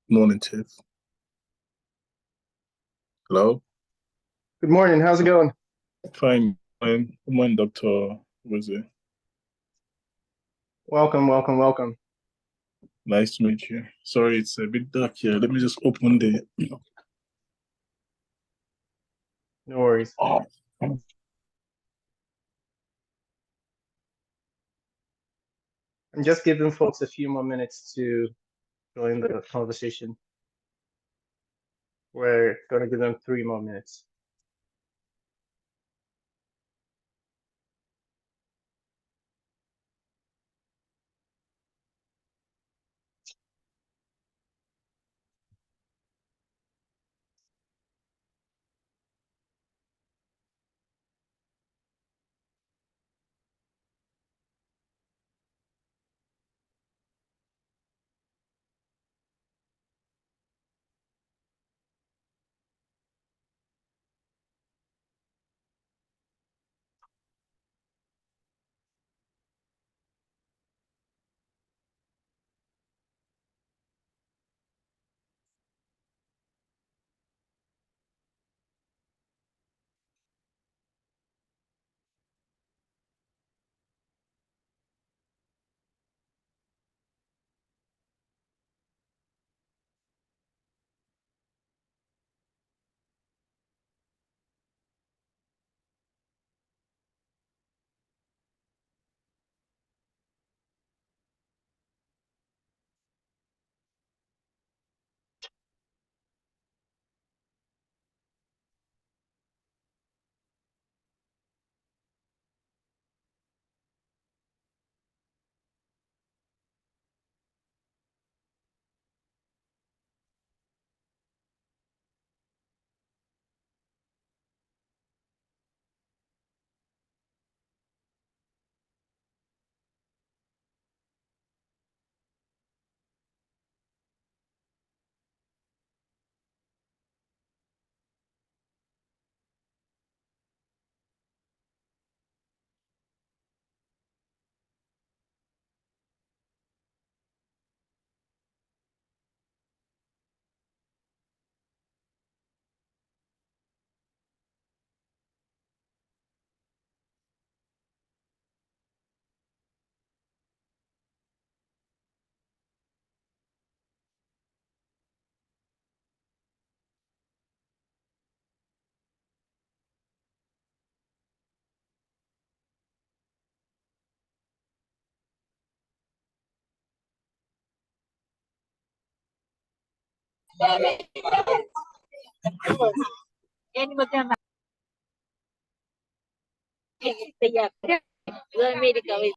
Morning, Tiff. Hello. Good morning. How's it going? Fine. Good morning, Doctor. Was it Welcome, welcome, welcome. nice to meet you? Sorry, it's a bit dark here. Let me just open the. No worries. Oh, I'm just giving folks a few more minutes to join the conversation. We're going to give them 3 more minutes. Em magkano kaya medical.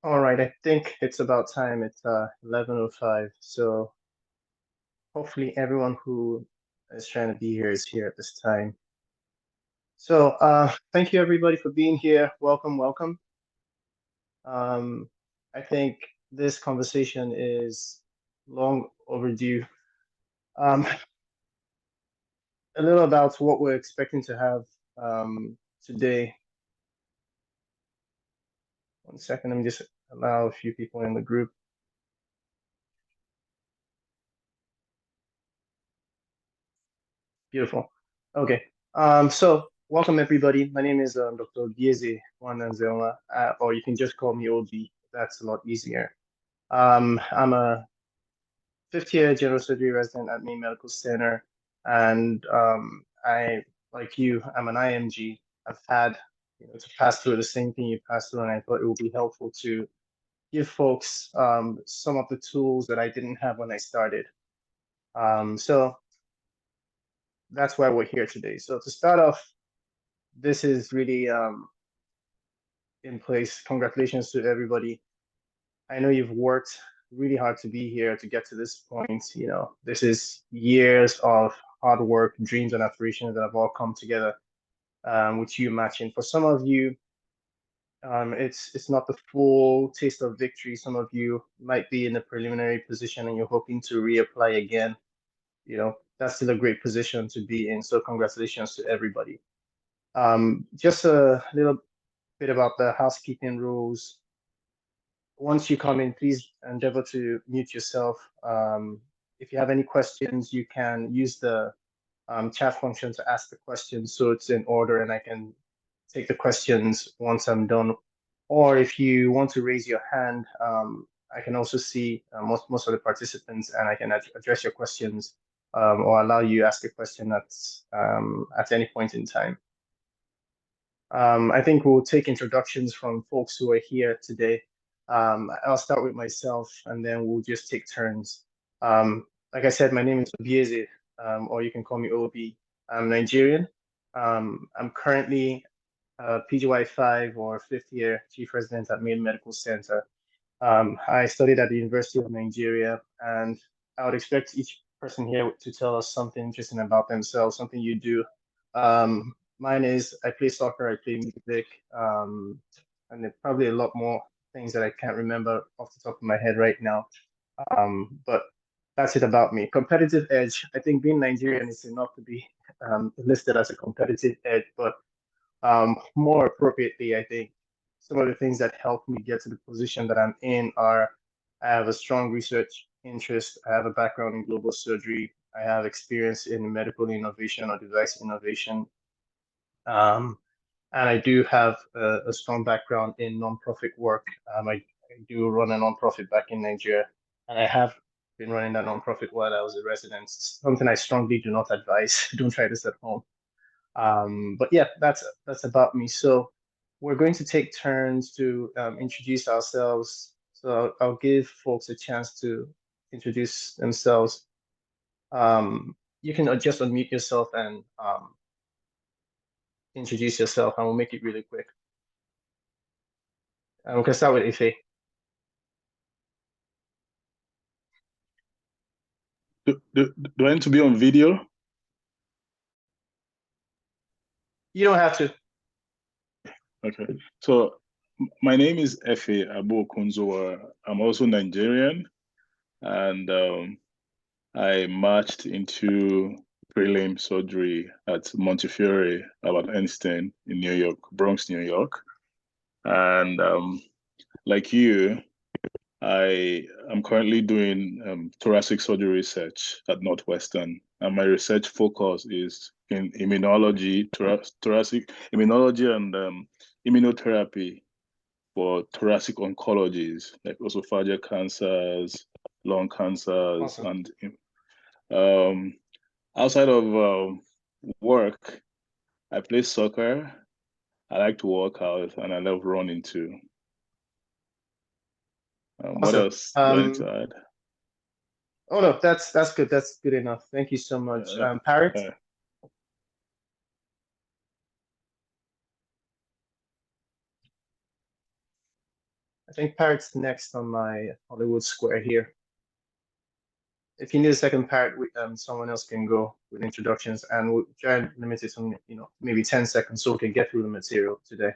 All right, I think it's about time. It's 11:05. So hopefully everyone who is trying to be here is here at this time. So thank you everybody for being here. Welcome, welcome. Um, I think this conversation is long overdue. Um, a little about what we're expecting to have today. One second, let me just allow a few people in the group. Beautiful. Okay. So welcome everybody. My name is Dr. Bieze Wananzela, or you can just call me OB. That's a lot easier. I'm a fifth year general surgery resident at Maine Medical Center, and I, like you, I'm an IMG. I've had, to pass through the same thing you passed through, and I thought it would be helpful to give folks some of the tools that I didn't have when I started. So that's why we're here today. So to start off, this is really in place. Congratulations to everybody. I know you've worked really hard to be here to get to this point. This is years of hard work, dreams, and aspirations that have all come together, with you matching. For some of you, it's not the full taste of victory. Some of you might be in a preliminary position and you're hoping to reapply again. That's still a great position to be in. So congratulations to everybody. Just a little bit about the housekeeping rules. Once you come in, please endeavor to mute yourself. If you have any questions, you can use the chat function to ask the questions so it's in order and I can take the questions once I'm done. Or if you want to raise your hand, I can also see most of the participants and I can address your questions or allow you ask a question at any point in time. I think we'll take introductions from folks who are here today. I'll start with myself and then we'll just take turns. Like I said, my name is Obieze, or you can call me Obi. I'm Nigerian. I'm currently PGY 5 or 5th year chief resident at Maine Medical Center. I studied at the University of Nigeria, and I would expect each person here to tell us something interesting about themselves, something you do. Mine is I play soccer, I play music, and there's probably a lot more things that I can't remember off the top of my head right now. But that's it about me. Competitive edge. I think being Nigerian is enough to be listed as a competitive edge, but more appropriately, I think some of the things that helped me get to the position that I'm in are I have a strong research interest, I have a background in global surgery, I have experience in medical innovation or device innovation, and I do have a strong background in nonprofit work. I do run a nonprofit back in Nigeria, and I have been running that nonprofit while I was a resident. Something I strongly do not advise. Don't try this at home. But yeah, that's about me. So we're going to take turns to introduce ourselves. So I'll give folks a chance to introduce themselves. You can just unmute yourself and introduce yourself, and we'll make it really quick. We can start with Ife. Do I need to be on video? You don't have to. Okay. So my name is Efe Abu Kunzoa. I'm also Nigerian, and I marched into prelim surgery at Montefiore, Albert Einstein in New York, Bronx, New York. And like you, I am currently doing thoracic surgery research at Northwestern, and my research focus is in immunology, thoracic immunology, and immunotherapy for thoracic oncologies like esophageal cancers, lung cancers, Awesome. and outside of work, I play soccer. I like to work out, and I love running too. What Awesome. else do I need to add? Oh no, that's good. That's good enough. Thank you so much. Parrot. I think Parrot's next on my Hollywood Square here. If you need a second Parrot, someone else can go with introductions, and we'll try and limit it to maybe 10 seconds so we can get through the material today.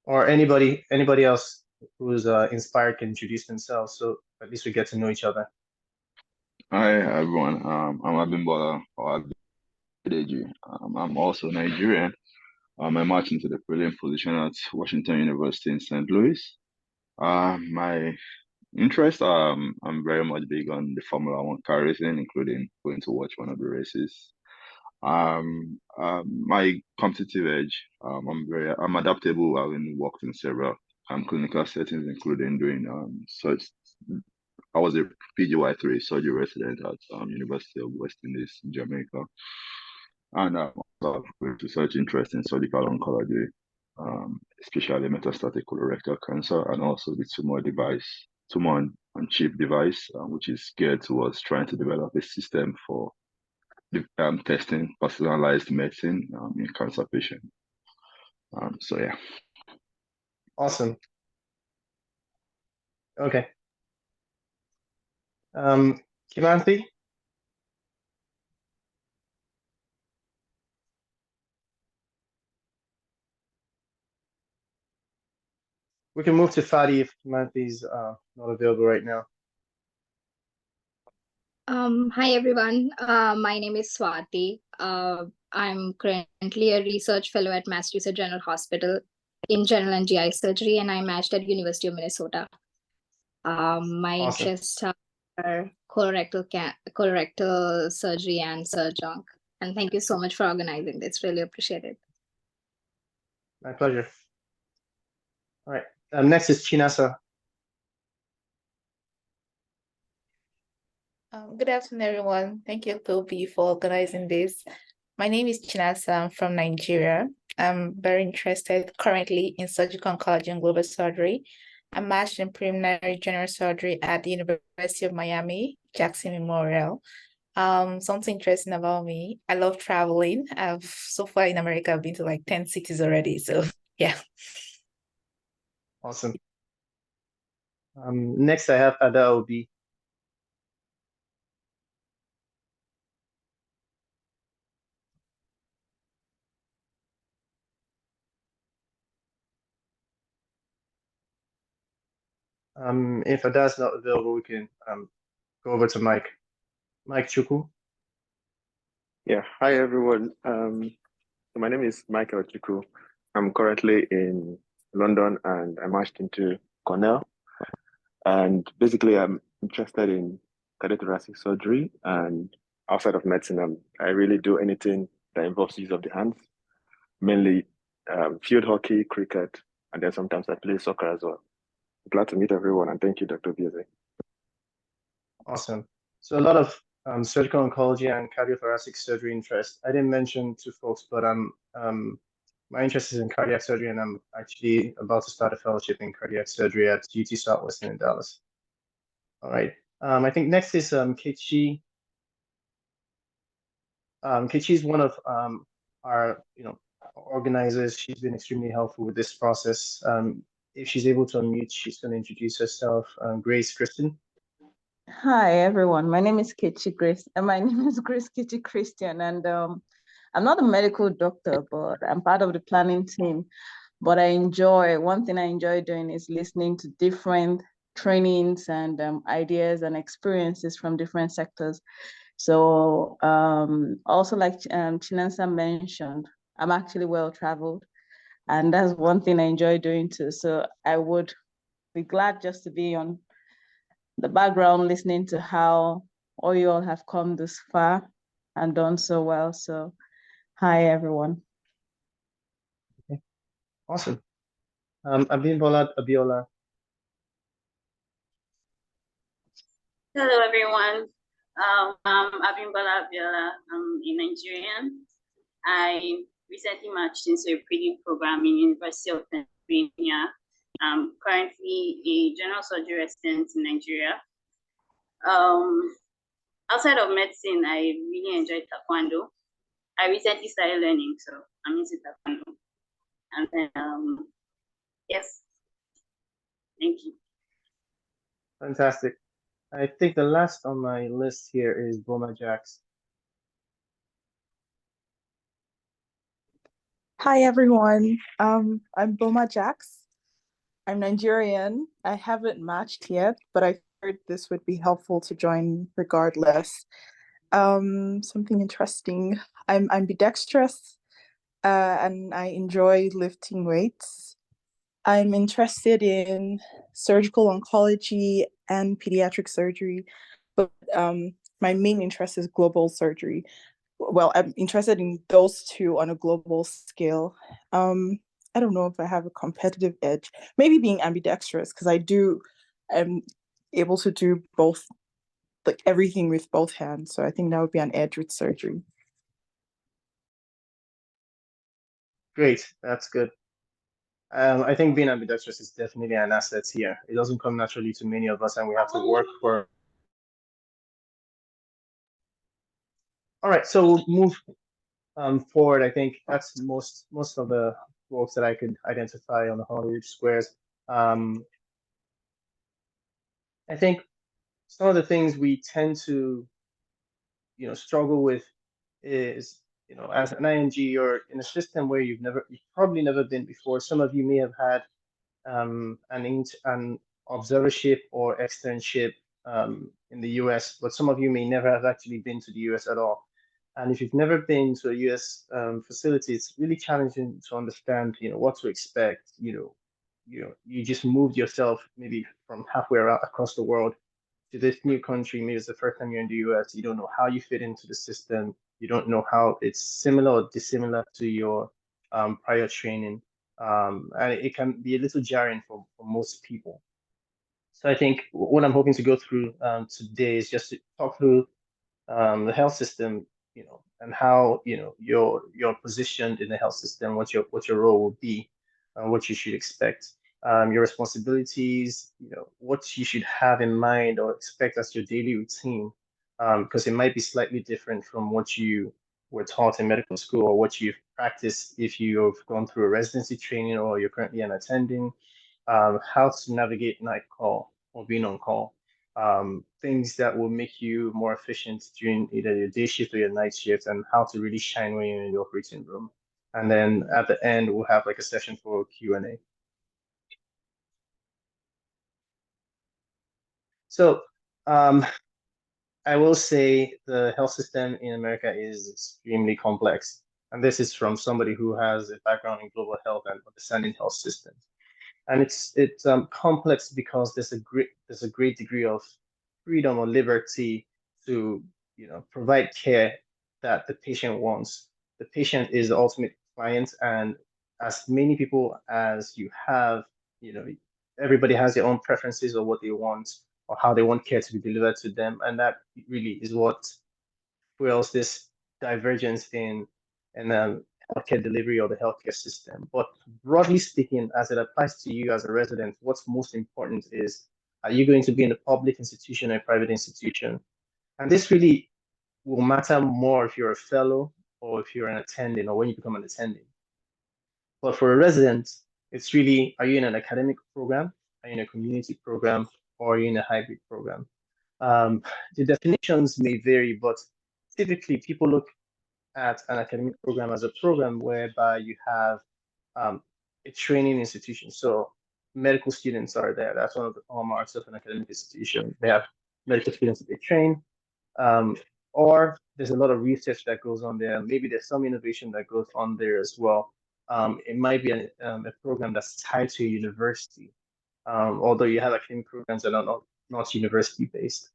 Or anybody else who's inspired can introduce themselves, so at least we get to know each other. Hi everyone. I'm Abimbola or Adeji. I'm also Nigerian. I marched into the prelim position at Washington University in St. Louis. My interest, I'm very much big on the Formula One car racing, including going to watch one of the races. My competitive edge, I'm adaptable, having worked in several clinical settings, including doing such. I was a PGY3 surgery resident at University of West Indies, Jamaica, and I have great research interest in surgical oncology, especially metastatic colorectal cancer, and also the tumor and chip device, which is geared towards trying to develop a system for testing personalized medicine in cancer patients. So yeah. Awesome. Okay. Kimanthi? We can move to Fadi if Kimanthi's not available right now. Hi everyone. My name is Swati. I'm currently a research fellow at Massachusetts General Hospital in general and GI surgery, and I matched at University of Minnesota. My Awesome. interests are colorectal surgery and surgeonc. And thank you so much for organizing this. Really appreciate it. My pleasure. All right. Next is Chinasa. Good afternoon, everyone. Thank you, Toby, for organizing this. My name is Chinasa. I'm from Nigeria. I'm very interested currently in surgical oncology and global surgery. I'm matched in preliminary general surgery at the University of Miami, Jackson Memorial. Something interesting about me, I love traveling. So far in America, I've been to like 10 cities already. So yeah. Awesome. Next, I have Ada Obi. If Ada's not available, we can go over to Mike. Mike Chukwu. Yeah, hi everyone. So my name is Michael Chiku. I'm currently in London and I matched into Cornell. And basically, I'm interested in cardiothoracic surgery, and outside of medicine, I really do anything that involves use of the hands, mainly field hockey, cricket, and then sometimes I play soccer as well. Glad to meet everyone, and thank you, Dr. Biese. Awesome. So a lot of surgical oncology and cardiothoracic surgery interest. I didn't mention to folks, but my interest is in cardiac surgery, and I'm actually about to start a fellowship in cardiac surgery at UT Southwestern in Dallas. All right. I think next is Kichi. Kichi is one of our organizers. She's been extremely helpful with this process. If she's able to unmute, she's going to introduce herself. Grace Kristen. Hi everyone, my name is Kichi Grace, and my name is Grace Kichi Christian, and I'm not a medical doctor, but I'm part of the planning team. But one thing I enjoy doing is listening to different trainings and ideas and experiences from different sectors. So also like Chinansa mentioned, I'm actually well-traveled, and that's one thing I enjoy doing too. So I would be glad just to be on the background, listening to how all you all have come this far and done so well. So hi, everyone. Okay. Awesome. Abimbola Abiola. Hello, everyone. I'm Abimbola Abiola. I'm a Nigerian. I recently matched into a breeding program in University of Pennsylvania. I'm currently a general surgery resident in Nigeria. Outside of medicine, I really enjoy Taekwondo. I recently started learning, so I'm into Taekwondo. And then, yes, thank you. Fantastic. I think the last on my list here is Boma Jax. Hi everyone, I'm Boma Jax. I'm Nigerian. I haven't matched yet, but I heard this would be helpful to join regardless. Something interesting. I'm ambidextrous, and I enjoy lifting weights. I'm interested in surgical oncology and pediatric surgery, but my main interest is global surgery. Well, I'm interested in those two on a global scale. I don't know if I have a competitive edge. Maybe being ambidextrous, because I'm able to do both, like everything with both hands. So I think that would be an edge with surgery. Great, that's good. I think being ambidextrous is definitely an asset here. It doesn't come naturally to many of us, and we have to work for. All right, so we'll move forward. I think that's most of the roles that I could identify on the Hollywood Squares. I think some of the things we tend to, struggle with is, as an IMG, you're in a system where you've probably never been before. Some of you may have had an observership or externship in the US, but some of you may never have actually been to the US at all. And if you've never been to a US facility, it's really challenging to understand, what to expect. You just moved yourself maybe from halfway around across the world to this new country. Maybe it's the first time you're in the US. You don't know how you fit into the system. You don't know how it's similar or dissimilar to your prior training. And it can be a little jarring for most people. So I think what I'm hoping to go through today is just to talk through the health system, and how you're positioned in the health system, what your role will be, what you should expect, your responsibilities, what you should have in mind or expect as your daily routine, because it might be slightly different from what you were taught in medical school or what you've practiced if you've gone through a residency training or you're currently an attending, how to navigate night call or being on call, things that will make you more efficient during either your day shift or your night shift, and how to really shine when you're in the operating room. And then at the end, we'll have like a session for Q&A. So I will say the health system in America is extremely complex. And this is from somebody who has a background in global health and understanding health systems. And it's complex because there's a great degree of freedom or liberty to provide care that the patient wants. The patient is the ultimate client, and as many people as you have, everybody has their own preferences or what they want or how they want care to be delivered to them, and that really is what fuels this divergence in healthcare delivery or the healthcare system. But broadly speaking, as it applies to you as a resident, what's most important is, are you going to be in a public institution or a private institution? And this really will matter more if you're a fellow or if you're an attending or when you become an attending. But for a resident, it's really, are you in an academic program, are you in a community program, or are you in a hybrid program? The definitions may vary, but typically people look at an academic program as a program whereby you have a training institution. So medical students are there. That's one of the hallmarks of an academic institution. They have medical students that they train, or there's a lot of research that goes on there. Maybe there's some innovation that goes on there as well. It might be a program that's tied to a university, although you have academic programs that are not university based.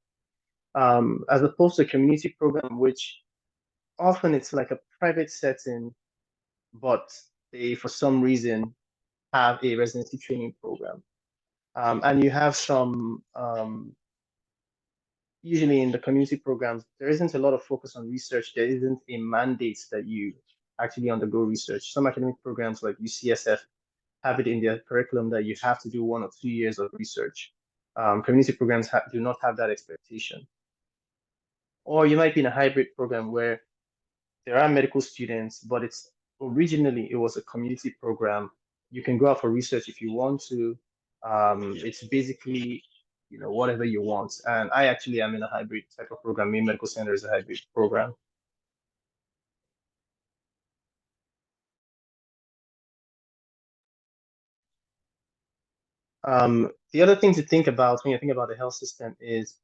As opposed to a community program, which often it's like a private setting, but they, for some reason, have a residency training program. And you have some, usually in the community programs, there isn't a lot of focus on research. There isn't a mandate that you actually undergo research. Some academic programs like UCSF have it in their curriculum that you have to do 1 or 2 years of research. Community programs do not have that expectation. Or you might be in a hybrid program where there are medical students, but originally it was a community program. You can go out for research if you want to. It's basically, whatever you want. And I actually am in a hybrid type of program. Main Medical Center is a hybrid program. The other thing to think about when you think about the health system is,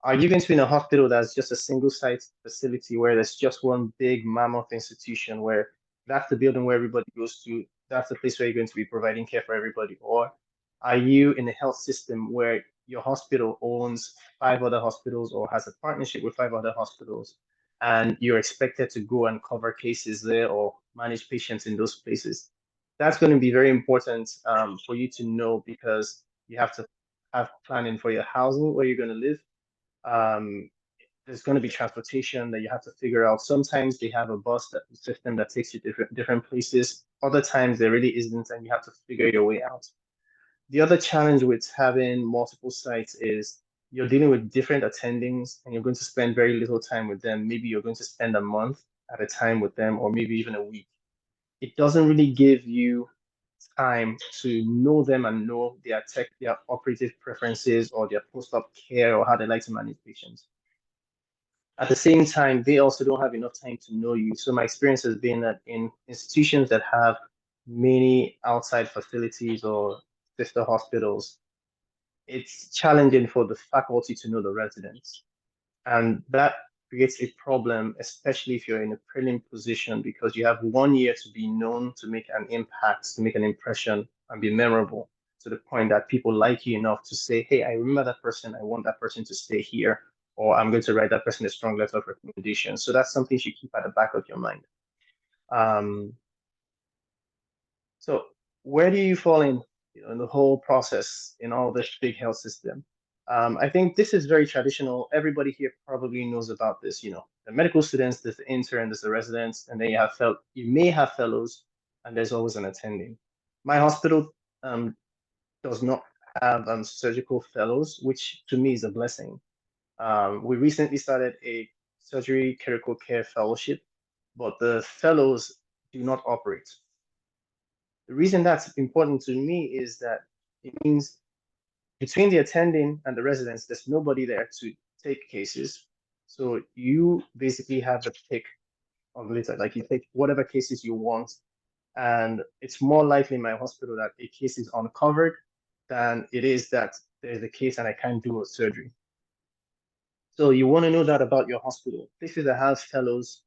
are you going to be in a hospital that's just a single site facility where there's just one big mammoth institution where that's the building where everybody goes to, that's the place where you're going to be providing care for everybody? Or are you in a health system where your hospital owns 5 other hospitals or has a partnership with 5 other hospitals, and you're expected to go and cover cases there or manage patients in those places? That's going to be very important for you to know, because you have to have planning for your housing, where you're going to live. There's going to be transportation that you have to figure out. Sometimes they have a system that takes you different places. Other times there really isn't, and you have to figure your way out. The other challenge with having multiple sites is you're dealing with different attendings and you're going to spend very little time with them. Maybe you're going to spend a month at a time with them, or maybe even a week. It doesn't really give you time to know them and know their operative preferences or their post-op care or how they like to manage patients. At the same time, they also don't have enough time to know you. So my experience has been that in institutions that have many outside facilities or sister hospitals, it's challenging for the faculty to know the residents. And that creates a problem, especially if you're in a prelim position, because you have 1 year to be known, to make an impact, to make an impression and be memorable to the point that people like you enough to say, hey, I remember that person, I want that person to stay here, or I'm going to write that person a strong letter of recommendation. So that's something you should keep at the back of your mind. So where do you fall in, in the whole process in all this big health system? I think this is very traditional. Everybody here probably knows about this. The medical students, there's the intern, there's the residents, and then you may have fellows, and there's always an attending. My hospital does not have surgical fellows, which to me is a blessing. We recently started a surgery critical care fellowship, but the fellows do not operate. The reason that's important to me is that it means between the attending and the residents, there's nobody there to take cases. So you basically have the pick of later, like you take whatever cases you want. And it's more likely in my hospital that a case is uncovered than it is that there's a case and I can't do a surgery. So you want to know that about your hospital. Places that have fellows,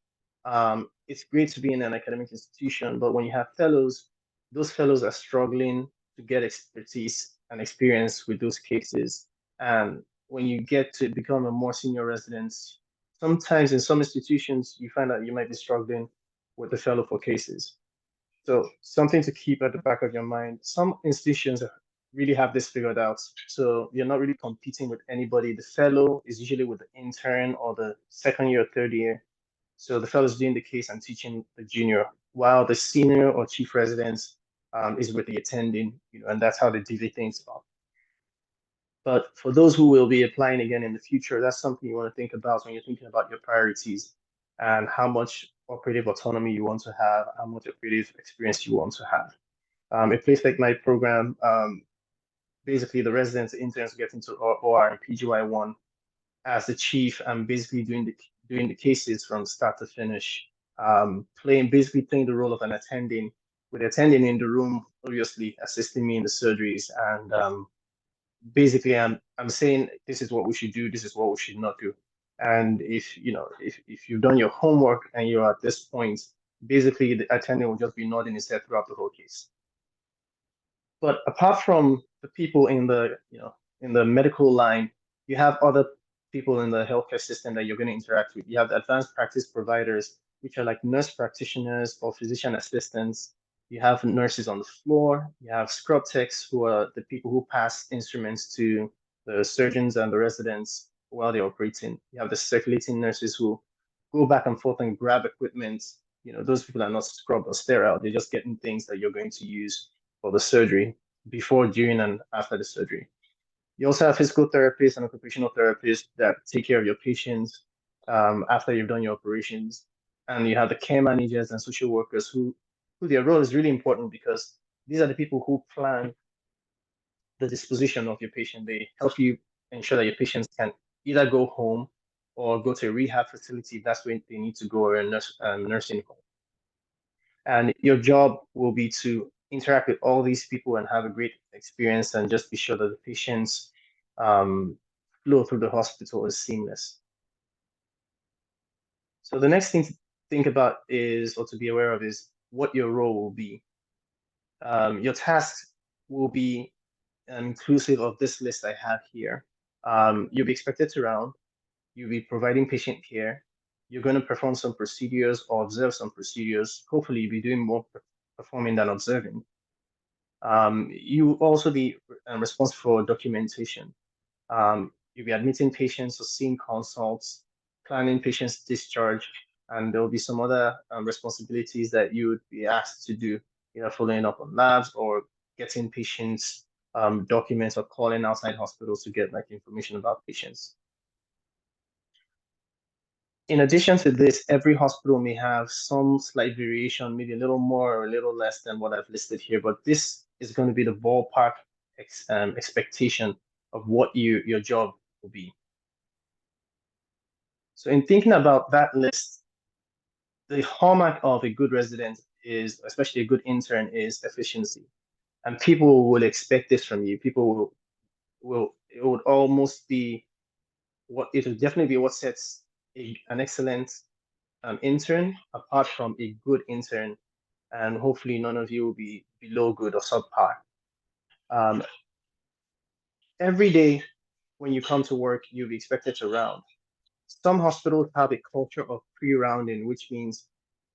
it's great to be in an academic institution, but when you have fellows, those fellows are struggling to get expertise and experience with those cases. And when you get to become a more senior resident, sometimes in some institutions, you find that you might be struggling with the fellow for cases. So something to keep at the back of your mind. Some institutions really have this figured out. So you're not really competing with anybody. The fellow is usually with the intern or the second year or third year. So the fellow is doing the case and teaching the junior, while the senior or chief resident is with the attending, and that's how they divvy things up. But for those who will be applying again in the future, that's something you want to think about when you're thinking about your priorities and how much operative autonomy you want to have, how much operative experience you want to have. A place like my program, basically the residents, interns get into OR and PGY1 as the chief and basically doing the cases from start to finish, basically playing the role of an attending, with attending in the room, obviously assisting me in the surgeries. And basically I'm saying this is what we should do, this is what we should not do. And if you've done your homework and you're at this point, basically the attending will just be nodding his head throughout the whole case. But apart from the people in the medical line, you have other people in the healthcare system that you're going to interact with. You have the advanced practice providers, which are like nurse practitioners or physician assistants. You have nurses on the floor. You have scrub techs, who are the people who pass instruments to the surgeons and the residents while they're operating. You have the circulating nurses who go back and forth and grab equipment. Those people are not scrubbed or sterile. They're just getting things that you're going to use for the surgery before, during, and after the surgery. You also have physical therapists and occupational therapists that take care of your patients after you've done your operations. And you have the care managers and social workers who their role is really important, because these are the people who plan the disposition of your patient. They help you ensure that your patients can either go home or go to a rehab facility if that's where they need to go, or a nursing home. And your job will be to interact with all these people and have a great experience, and just be sure that the patient's flow through the hospital is seamless. So the next thing to think about is, or to be aware of, is what your role will be. Your tasks will be inclusive of this list I have here. You'll be expected to round. You'll be providing patient care. You're going to perform some procedures or observe some procedures. Hopefully, you'll be doing more performing than observing. You will also be responsible for documentation. You'll be admitting patients or seeing consults, planning patients' discharge, and there will be some other responsibilities that you would be asked to do, following up on labs or getting patients documents or calling outside hospitals to get like information about patients. In addition to this, every hospital may have some slight variation, maybe a little more or a little less than what I've listed here, but this is going to be the ballpark expectation of what your job will be. So in thinking about that list, the hallmark of a good resident is, especially a good intern, is efficiency. And people will expect this from you. People will it would almost be what it will definitely be what sets an excellent intern apart from a good intern, and hopefully none of you will be below good or subpar. Every day when you come to work, you'll be expected to round. Some hospitals have a culture of pre-rounding, which means,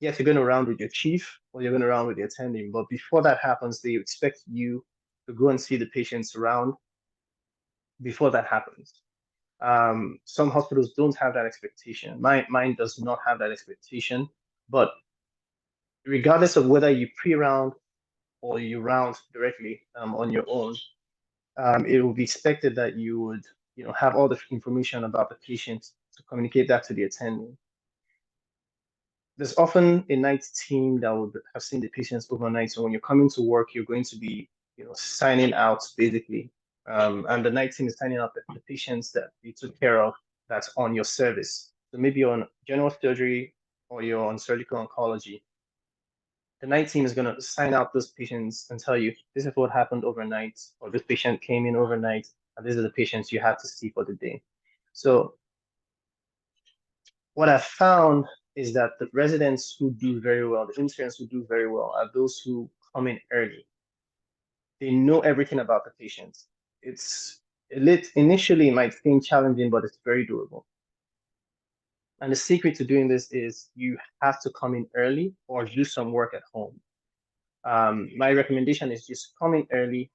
yes, you're going to round with your chief or you're going to round with the attending. But before that happens, they expect you to go and see the patients round before that happens. Some hospitals don't have that expectation. Mine does not have that expectation. But regardless of whether you pre-round or you round directly on your own, it will be expected that you would have all the information about the patient to communicate that to the attending. There's often a night team that would have seen the patients overnight. So when you're coming to work, you're going to be signing out basically. And the night team is signing out the patients that you took care of that's on your service. So maybe you're on general surgery or you're on surgical oncology. The night team is going to sign out those patients and tell you, this is what happened overnight, or this patient came in overnight, and these are the patients you had to see for the day. So what I've found is that the residents who do very well, the interns who do very well, are those who come in early. They know everything about the patients. Initially it might seem challenging, but it's very doable. And the secret to doing this is you have to come in early or do some work at home. My recommendation is just come in early,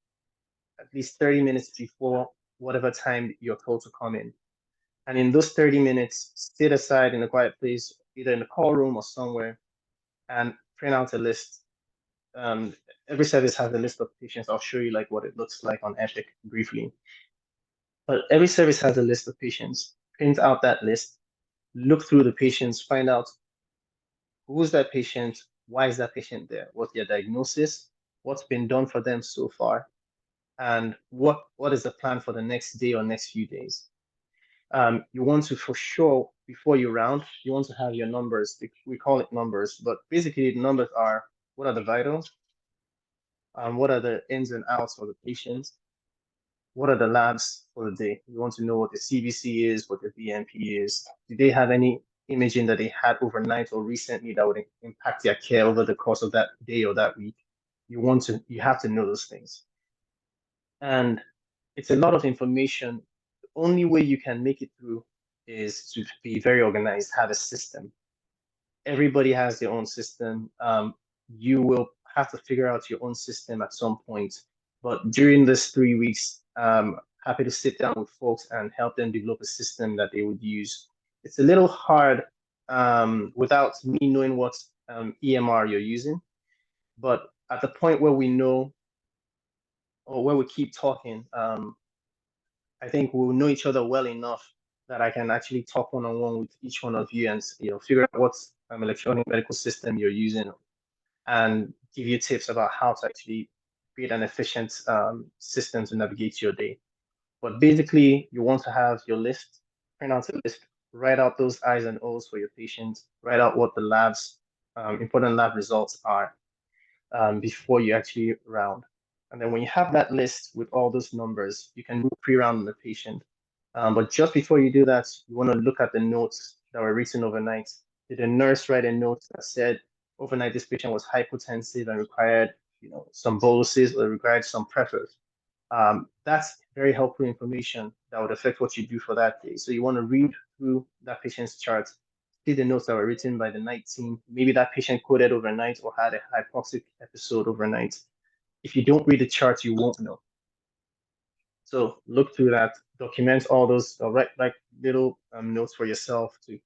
at least 30 minutes before whatever time you're told to come in. And in those 30 minutes, sit aside in a quiet place, either in the call room or somewhere, and print out a list. Every service has a list of patients. I'll show you like what it looks like on Epic briefly. But every service has a list of patients. Print out that list, look through the patients, find out who's that patient, why is that patient there, what's their diagnosis, what's been done for them so far, and what is the plan for the next day or next few days. You want to, for sure, before you round, you want to have your numbers. We call it numbers, but basically the numbers are what are the vitals, what are the ins and outs for the patients, what are the labs for the day. You want to know what the CBC is, what the BNP is. Do they have any imaging that they had overnight or recently that would impact their care over the course of that day or that week? You have to know those things. And it's a lot of information. The only way you can make it through is to be very organized, have a system. Everybody has their own system. You will have to figure out your own system at some point. But during this 3 weeks, happy to sit down with folks and help them develop a system that they would use. It's a little hard without me knowing what EMR you're using. But at the point where we know or where we keep talking, I think we'll know each other well enough that I can actually talk one-on-one with each one of you and figure out what electronic medical system you're using and give you tips about how to actually create an efficient system to navigate your day. But basically, you want to have your list, print out a list, write out those I's and O's for your patients, write out what the labs, important lab results are before you actually round. And then when you have that list with all those numbers, you can pre-round the patient. But just before you do that, you want to look at the notes that were written overnight. Did a nurse write a note that said, overnight this patient was hypotensive and required some boluses or required some pressors? That's very helpful information that would affect what you do for that day. So you want to read through that patient's chart, see the notes that were written by the night team. Maybe that patient coded overnight or had a hypoxic episode overnight. If you don't read the charts, you won't know. So look through that, document all those, write like little notes for yourself to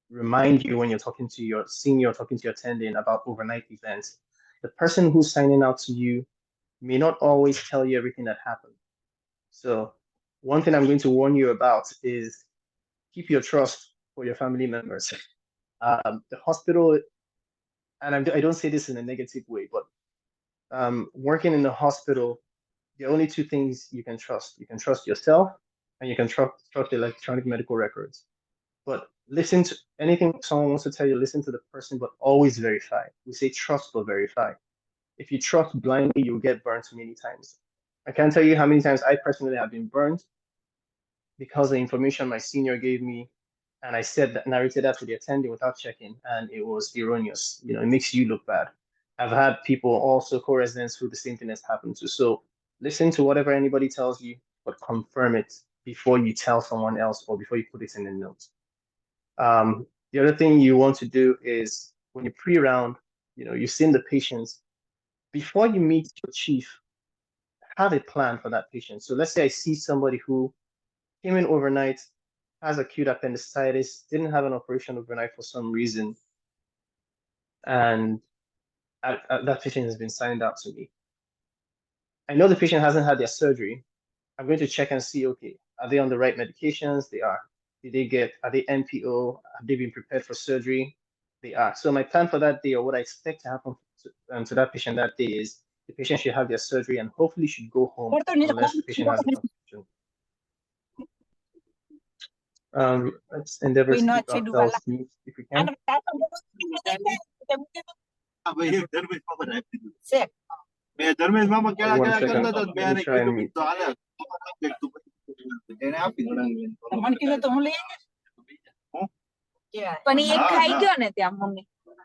remind you when you're talking to your senior, talking to your attending about overnight events. The person who's signing out to you may not always tell you everything that happened. So one thing I'm going to warn you about is keep your trust for your family members. The hospital, and I don't say this in a negative way, but working in the hospital, the only two things you can trust. You can trust yourself and you can trust the electronic medical records. But listen to anything someone wants to tell you, listen to the person, but always verify. We say trust but verify. If you trust blindly, you'll get burnt many times. I can't tell you how many times I personally have been burned because the information my senior gave me, and I said that, narrated that to the attending without checking, and it was erroneous. You know, it makes you look bad. I've had people also co-residents who the same thing has happened to. So listen to whatever anybody tells you, but confirm it before you tell someone else or before you put it in the notes. The other thing you want to do is when you pre-round, you know, you've seen the patients, before you meet your chief, have a plan for that patient. So let's say I see somebody who came in overnight, has acute appendicitis, didn't have an operation overnight for some reason, and that patient has been signed out to me. I know the patient hasn't had their surgery. I'm going to check and see, okay, are they on the right medications? They are. Are they NPO? Have they been prepared for surgery? They are. So my plan for that day, or what I expect to happen to that patient that day, is the patient should have their surgery and hopefully should go home unless the patient has a complication. Let's endeavor to keep ourselves mute if we can. One second. Let me try and mute. પણ એ એક ખાઈ ગયો ને ત્યાં mummy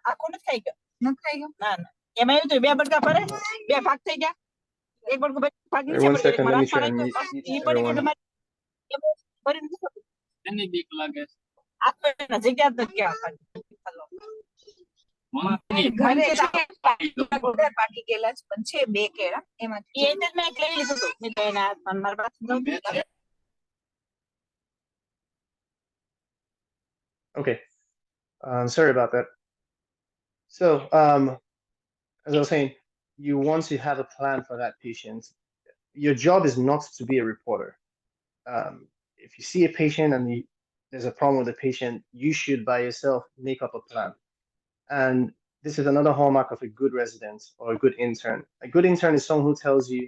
આખું નથી ખાઈ ગયો નથી ખાઈ ગયો ના ના એમાં એવું થયું બે બટકા ભરે બે ભાગ થઈ ગયા એક બટકું ભાગ નીચે One પડી second, ગયું let me મારા try હાથમાં and રહી mute ગયો એ પડી ગયું everyone. ભરી નથી શકતું એની બીક લાગે આખો એના જગ્યા જ નથી ગયા ઘરે પાકી ગયેલા જ પણ છે બે કેળા એમાં એ જ મેં લઈ લીધું હતું મેં તો એના હાથમાં મારા પાસે Okay, sorry about that. So, as I was saying, you want to have a plan for that patient. Your job is not to be a reporter. If you see a patient and there's a problem with the patient, you should by yourself make up a plan. And this is another hallmark of a good resident or a good intern. A good intern is someone who tells you,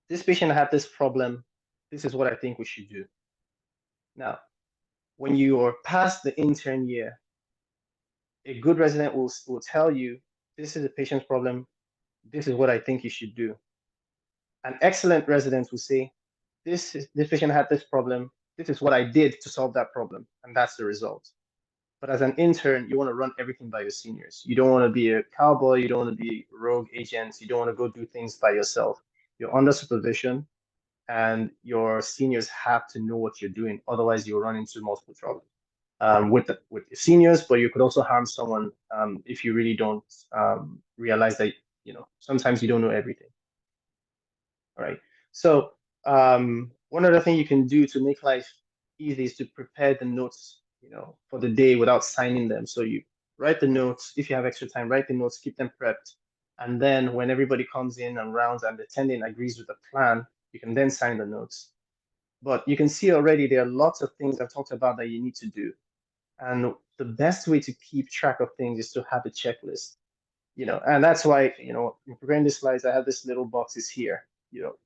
this patient had this problem, this is what I think we should do. Now, when you are past the intern year, a good resident will tell you, this is a patient's problem, this is what I think you should do. An excellent resident will say, this patient had this problem, this is what I did to solve that problem, and that's the result. But as an intern, you want to run everything by your seniors. You don't want to be a cowboy, you don't want to be rogue agents, you don't want to go do things by yourself. You're under supervision, and your seniors have to know what you're doing. Otherwise, you'll run into multiple trouble with your seniors, but you could also harm someone if you really don't realize that, you know, sometimes you don't know everything. All right. So one other thing you can do to make life easy is to prepare the notes, you know, for the day without signing them. So you write the notes. If you have extra time, write the notes, keep them prepped. And then when everybody comes in and rounds and the attending agrees with the plan, you can then sign the notes. But you can see already there are lots of things I've talked about that you need to do. And the best way to keep track of things is to have a checklist, you know, and that's why, you know, in preparing these slides, I have this little boxes here, you know.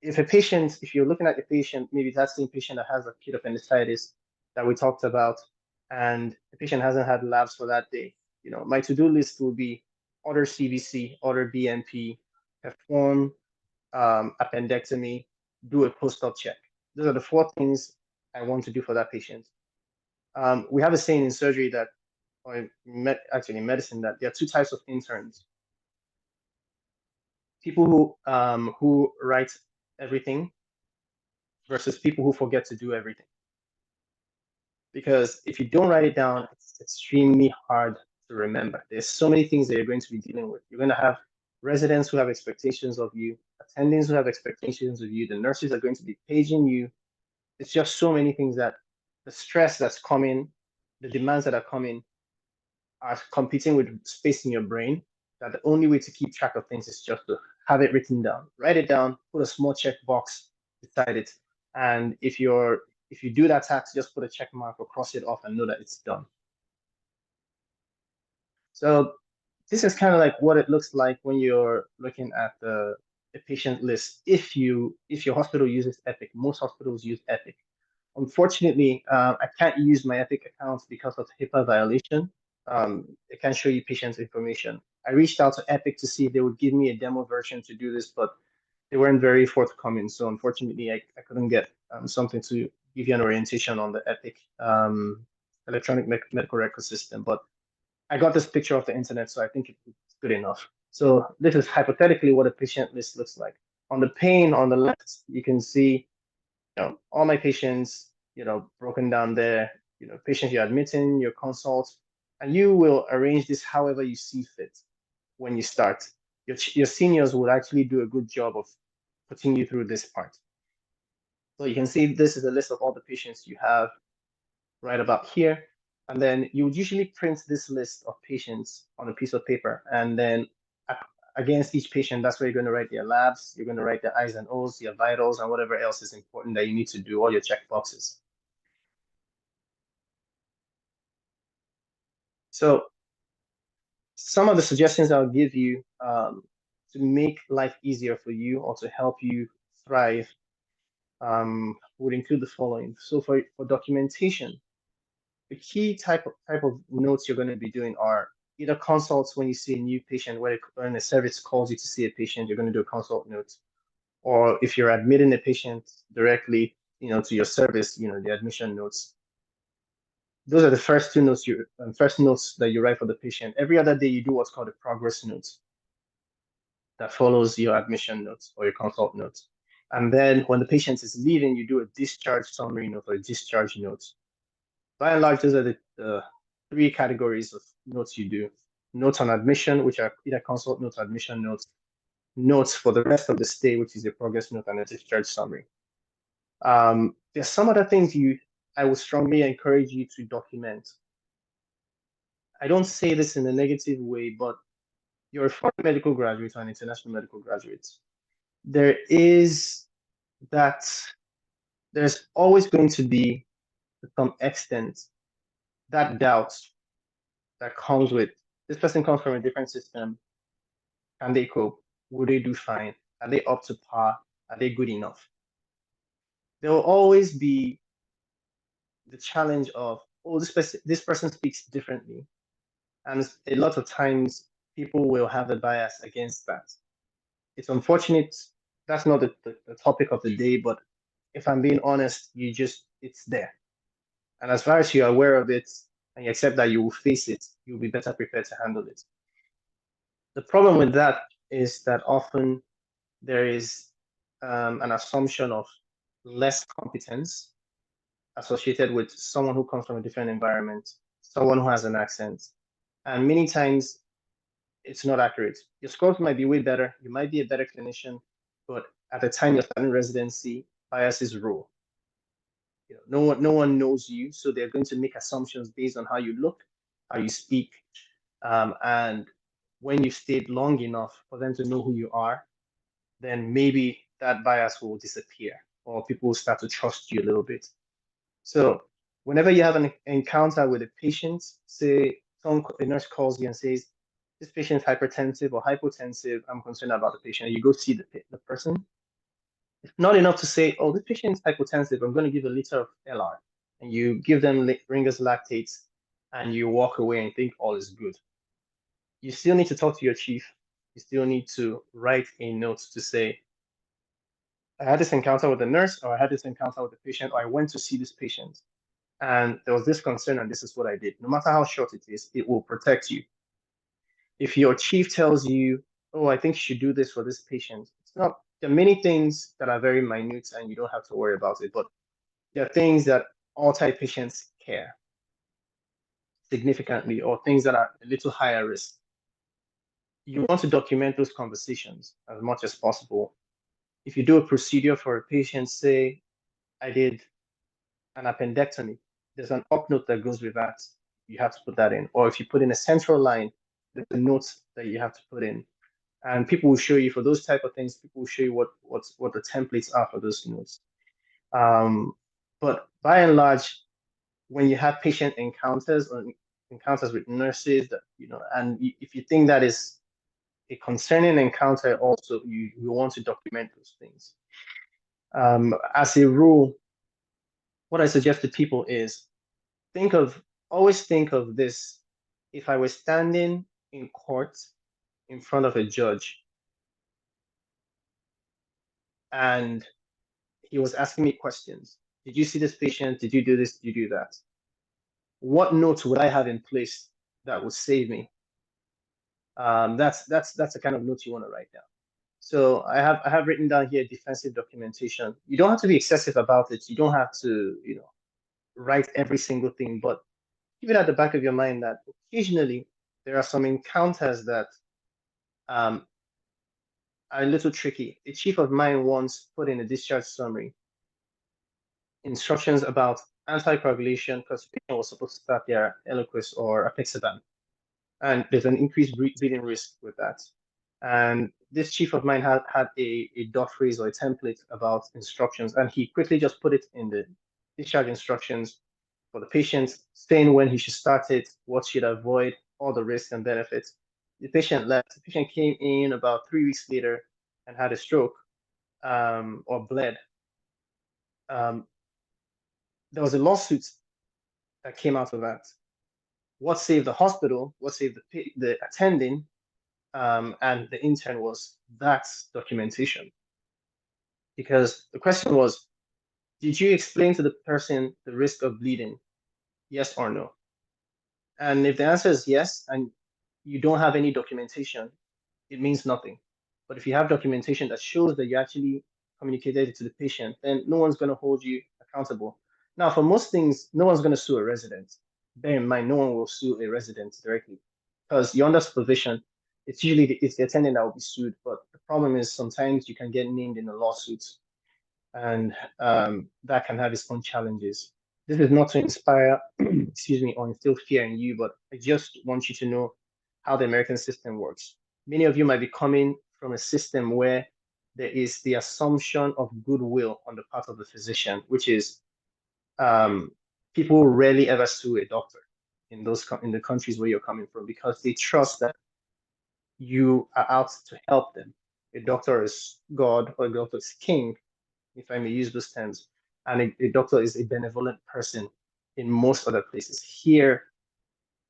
If you're looking at a patient, maybe that's the patient that has acute appendicitis that we talked about, and the patient hasn't had labs for that day, you know, my to-do list will be order CVC, order BNP, perform appendectomy, do a post-op check. Those are the 4 things I want to do for that patient. We have a saying in surgery that, or actually in medicine, that there are 2 types of interns. People who write everything versus people who forget to do everything. Because if you don't write it down, it's extremely hard to remember. There's so many things that you're going to be dealing with. You're going to have residents who have expectations of you, attendings who have expectations of you, the nurses are going to be paging you. It's just so many things that the stress that's coming, the demands that are coming are competing with space in your brain that the only way to keep track of things is just to have it written down. Write it down, put a small checkbox beside it, and if you do that task, just put a check mark or cross it off and know that it's done. So this is kind of like what it looks like when you're looking at the patient list. If your hospital uses Epic, most hospitals use Epic. Unfortunately, I can't use my Epic account because of HIPAA violation. It can't show you patient's information. I reached out to Epic to see if they would give me a demo version to do this, but they weren't very forthcoming. So unfortunately, I couldn't get something to give you an orientation on the Epic electronic medical record system. But I got this picture off the internet, so I think it's good enough. So this is hypothetically what a patient list looks like. On the pane on the left, you can see, all my patients, broken down there, patients you're admitting, your consults, and you will arrange this however you see fit when you start. Your seniors will actually do a good job of putting you through this part. So you can see this is a list of all the patients you have right about here. And then you would usually print this list of patients on a piece of paper. And then against each patient, that's where you're going to write their labs, you're going to write their I's and O's, your vitals, and whatever else is important that you need to do, all your check boxes. So some of the suggestions I'll give you to make life easier for you or to help you thrive would include the following. So for documentation, the key type of notes you're going to be doing are either consults when you see a new patient, when a service calls you to see a patient, you're going to do a consult note. Or if you're admitting a patient directly, to your service, the admission notes. Those are the first notes that you write for the patient. Every other day, you do what's called a progress note that follows your admission notes or your consult notes. And then when the patient is leaving, you do a discharge summary note or a discharge note. By and large, those are the three categories of notes you do. Notes on admission, which are either consult notes, admission notes, notes for the rest of the stay, which is a progress note, and a discharge summary. There's some other things I would strongly encourage you to document. I don't say this in a negative way, but you're a foreign medical graduate or an international medical graduate. There's always going to be, to some extent, that doubt that comes with this person comes from a different system. Can they cope? Will they do fine? Are they up to par? Are they good enough? There will always be the challenge of, oh, this person speaks differently. And a lot of times people will have a bias against that. It's unfortunate. That's not the topic of the day, but if I'm being honest, it's there. And as far as you're aware of it and you accept that you will face it, you'll be better prepared to handle it. The problem with that is that often there is an assumption of less competence associated with someone who comes from a different environment, someone who has an accent. And many times it's not accurate. Your scores might be way better, you might be a better clinician, but at the time you're starting residency, biases rule. No one knows you, so they're going to make assumptions based on how you look, how you speak, and when you've stayed long enough for them to know who you are, then maybe that bias will disappear or people will start to trust you a little bit. So whenever you have an encounter with a patient, say a nurse calls you and says, this patient is hypertensive or hypotensive, I'm concerned about the patient, and you go see the person, it's not enough to say, oh, this patient is hypotensive, I'm going to give a liter of LR, and you give them Ringer's lactates, and you walk away and think all is good. You still need to talk to your chief. You still need to write a note to say, I had this encounter with a nurse, or I had this encounter with a patient, or I went to see this patient, and there was this concern, and this is what I did. No matter how short it is, it will protect you. If your chief tells you, oh, I think you should do this for this patient, it's not. There are many things that are very minute, and you don't have to worry about it, but there are things that all type patients care significantly, or things that are a little higher risk. You want to document those conversations as much as possible. If you do a procedure for a patient, say, I did an appendectomy, there's an up note that goes with that. You have to put that in. Or if you put in a central line, there's a note that you have to put in, and people will show you for those type of things. People will show you what the templates are for those notes. But by and large, when you have patient encounters or encounters with nurses, that and if you think that is a concerning encounter, also you want to document those things. As a rule, what I suggest to people is always think of this. If I was standing in court in front of a judge and he was asking me questions, did you see this patient? Did you do this? Did you do that? What notes would I have in place that would save me? That's the kind of notes you want to write down. So I have written down here defensive documentation. You don't have to be excessive about it. You don't have to write every single thing, but keep it at the back of your mind that occasionally there are some encounters that are a little tricky. A chief of mine once put in a discharge summary instructions about anticoagulation because the patient was supposed to start their Eliquis or apixaban, and there's an increased bleeding risk with that. And this chief of mine had a dot phrase or a template about instructions, and he quickly just put it in the discharge instructions for the patient, saying when he should start it, what should avoid, all the risks and benefits. The patient left. The patient came in about 3 weeks later and had a stroke or bled. There was a lawsuit that came out of that. What saved the hospital, what saved the attending, and the intern was that documentation. Because the question was, did you explain to the person the risk of bleeding? Yes or no? And if the answer is yes, and you don't have any documentation, it means nothing. But if you have documentation that shows that you actually communicated it to the patient, then no one's going to hold you accountable. Now, for most things, no one's going to sue a resident. Bear in mind, no one will sue a resident directly because you're under supervision. It's usually it's the attendant that will be sued. But the problem is sometimes you can get named in a lawsuit, and that can have its own challenges. This is not to inspire, excuse me, or instill fear in you, but I just want you to know how the American system works. Many of you might be coming from a system where there is the assumption of goodwill on the part of the physician, which is people rarely ever sue a doctor in the countries where you're coming from because they trust that you are out to help them. A doctor is God or a doctor is king, if I may use those terms, and a doctor is a benevolent person in most other places. Here,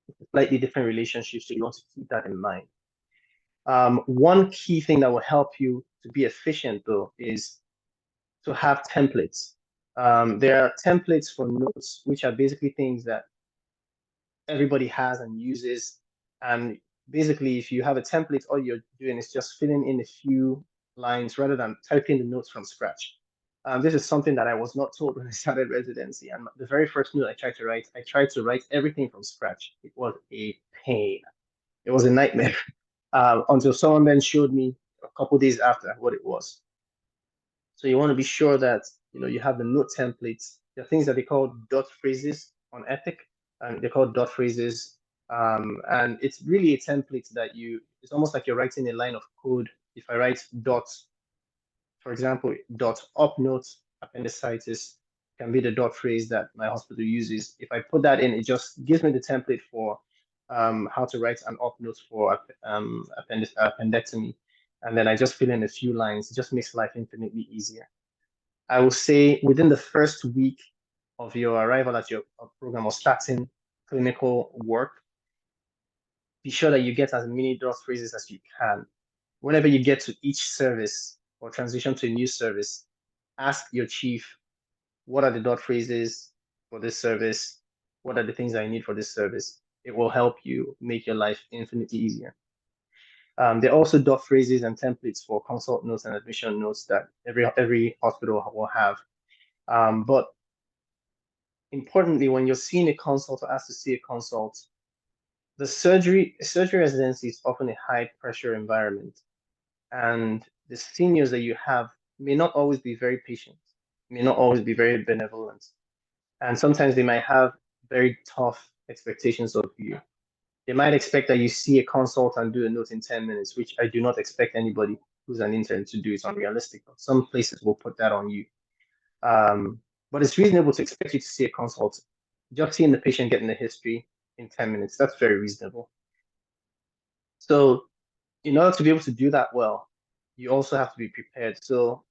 it's a slightly different relationship, so you want to keep that in mind. One key thing that will help you to be efficient, though, is to have templates. There are templates for notes, which are basically things that everybody has and uses. And basically, if you have a template, all you're doing is just filling in a few lines rather than typing the notes from scratch. This is something that I was not told when I started residency. And the very first note I tried to write everything from scratch. It was a pain. It was a nightmare until someone then showed me a couple days after what it was. So you want to be sure that you have the note templates. There are things that they call dot phrases on Epic, and they're called dot phrases. And it's really a template that it's almost like you're writing a line of code. If I write dot, for example, dot up note appendicitis can be the dot phrase that my hospital uses. If I put that in, it just gives me the template for how to write an up note for appendectomy. And then I just fill in a few lines. It just makes life infinitely easier. I will say within the first week of your arrival at your program or starting clinical work, be sure that you get as many dot phrases as you can. Whenever you get to each service or transition to a new service, ask your chief, what are the dot phrases for this service? What are the things I need for this service? It will help you make your life infinitely easier. There are also dot phrases and templates for consult notes and admission notes that every hospital will have. But importantly, when you're seeing a consult or asked to see a consult, the surgery residency is often a high pressure environment, and the seniors that you have may not always be very patient, may not always be very benevolent, and sometimes they might have very tough expectations of you. They might expect that you see a consult and do a note in 10 minutes, which I do not expect anybody who's an intern to do. It's unrealistic. Some places will put that on you. But it's reasonable to expect you to see a consult. Just seeing the patient getting the history in 10 minutes, that's very reasonable. So in order to be able to do that well, you also have to be prepared. So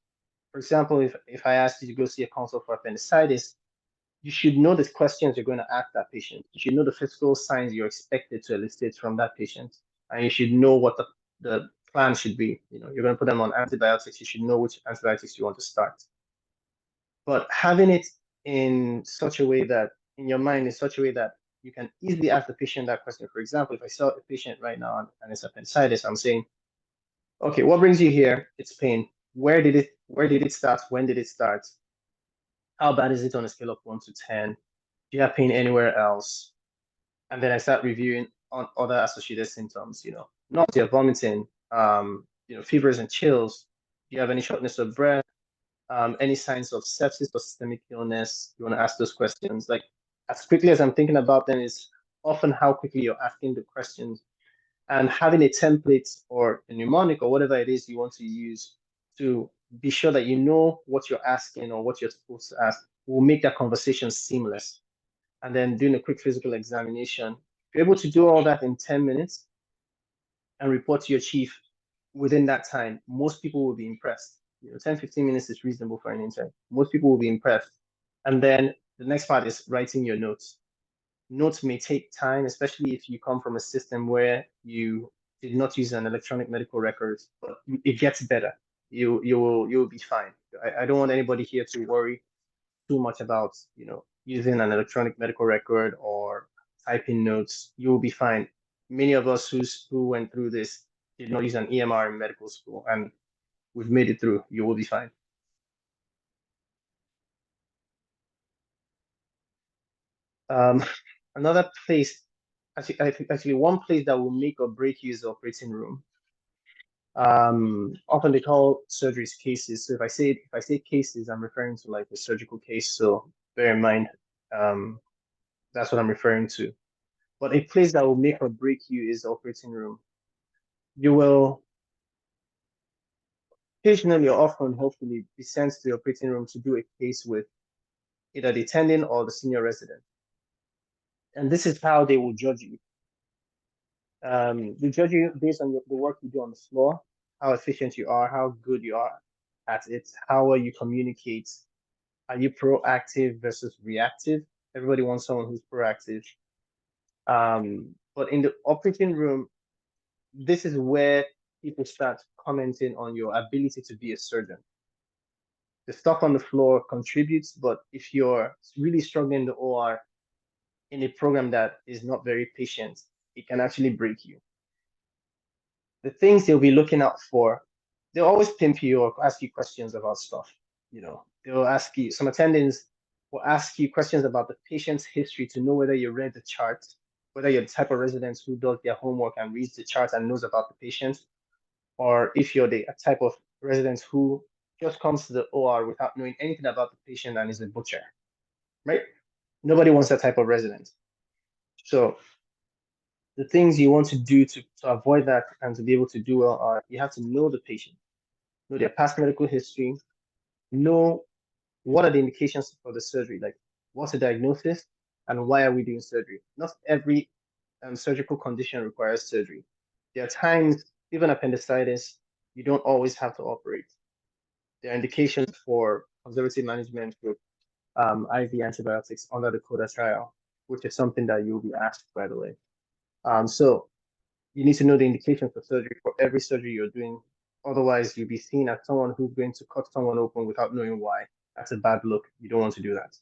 for example, if I asked you to go see a consult for appendicitis, you should know the questions you're going to ask that patient. You should know the physical signs you're expected to elicit from that patient. And you should know what the plan should be. You're going to put them on antibiotics. You should know which antibiotics you want to start. But having it in such a way that, in your mind, in such a way that you can easily ask the patient that question. For example, if I saw a patient right now and it's appendicitis, I'm saying, okay, what brings you here? It's pain. Where did it start? When did it start? How bad is it on a scale of 1 to 10? Do you have pain anywhere else? And then I start reviewing on other associated symptoms, nausea, vomiting, fevers and chills. Do you have any shortness of breath? Any signs of sepsis or systemic illness? You want to ask those questions. Like, as quickly as I'm thinking about them is often how quickly you're asking the questions. And having a template or a mnemonic or whatever it is you want to use to be sure that you know what you're asking or what you're supposed to ask will make that conversation seamless. And then doing a quick physical examination. If you're able to do all that in 10 minutes and report to your chief within that time, most people will be impressed. 10, 15 minutes is reasonable for an intern. Most people will be impressed. And then the next part is writing your notes. Notes may take time, especially if you come from a system where you did not use an electronic medical record, but it gets better. You'll be fine. I don't want anybody here to worry too much about using an electronic medical record or typing notes. You'll be fine. Many of us who went through this did not use an EMR in medical school, and we've made it through. You will be fine. Another place, actually, one place that will make or break you is the operating room. Often they call surgeries cases. So if I say cases, I'm referring to like a surgical case. So bear in mind, that's what I'm referring to. But a place that will make or break you is the operating room. You will occasionally or often, hopefully, be sent to the operating room to do a case with either the attending or the senior resident. And this is how they will judge you. They judge you based on the work you do on the floor, how efficient you are, how good you are at it, how well you communicate. Are you proactive versus reactive? Everybody wants someone who's proactive. But in the operating room, this is where people start commenting on your ability to be a surgeon. The stuff on the floor contributes, but if you're really struggling in the OR in a program that is not very patient, it can actually break you. The things they'll be looking out for, they'll always pimp you or ask you questions about stuff. They'll ask you, some attendings will ask you questions about the patient's history to know whether you read the chart, whether you're the type of resident who does their homework and reads the chart and knows about the patient, or if you're the type of resident who just comes to the OR without knowing anything about the patient and is a butcher, right? Nobody wants that type of resident. So the things you want to do to avoid that and to be able to do well are you have to know the patient, know their past medical history, know what are the indications for the surgery, like what's the diagnosis and why are we doing surgery. Not every surgical condition requires surgery. There are times, even appendicitis, you don't always have to operate. There are indications for conservative management with IV antibiotics under the CODA trial, which is something that you'll be asked, by the way. So you need to know the indications for surgery for every surgery you're doing. Otherwise, you'll be seen as someone who's going to cut someone open without knowing why. That's a bad look. You don't want to do that.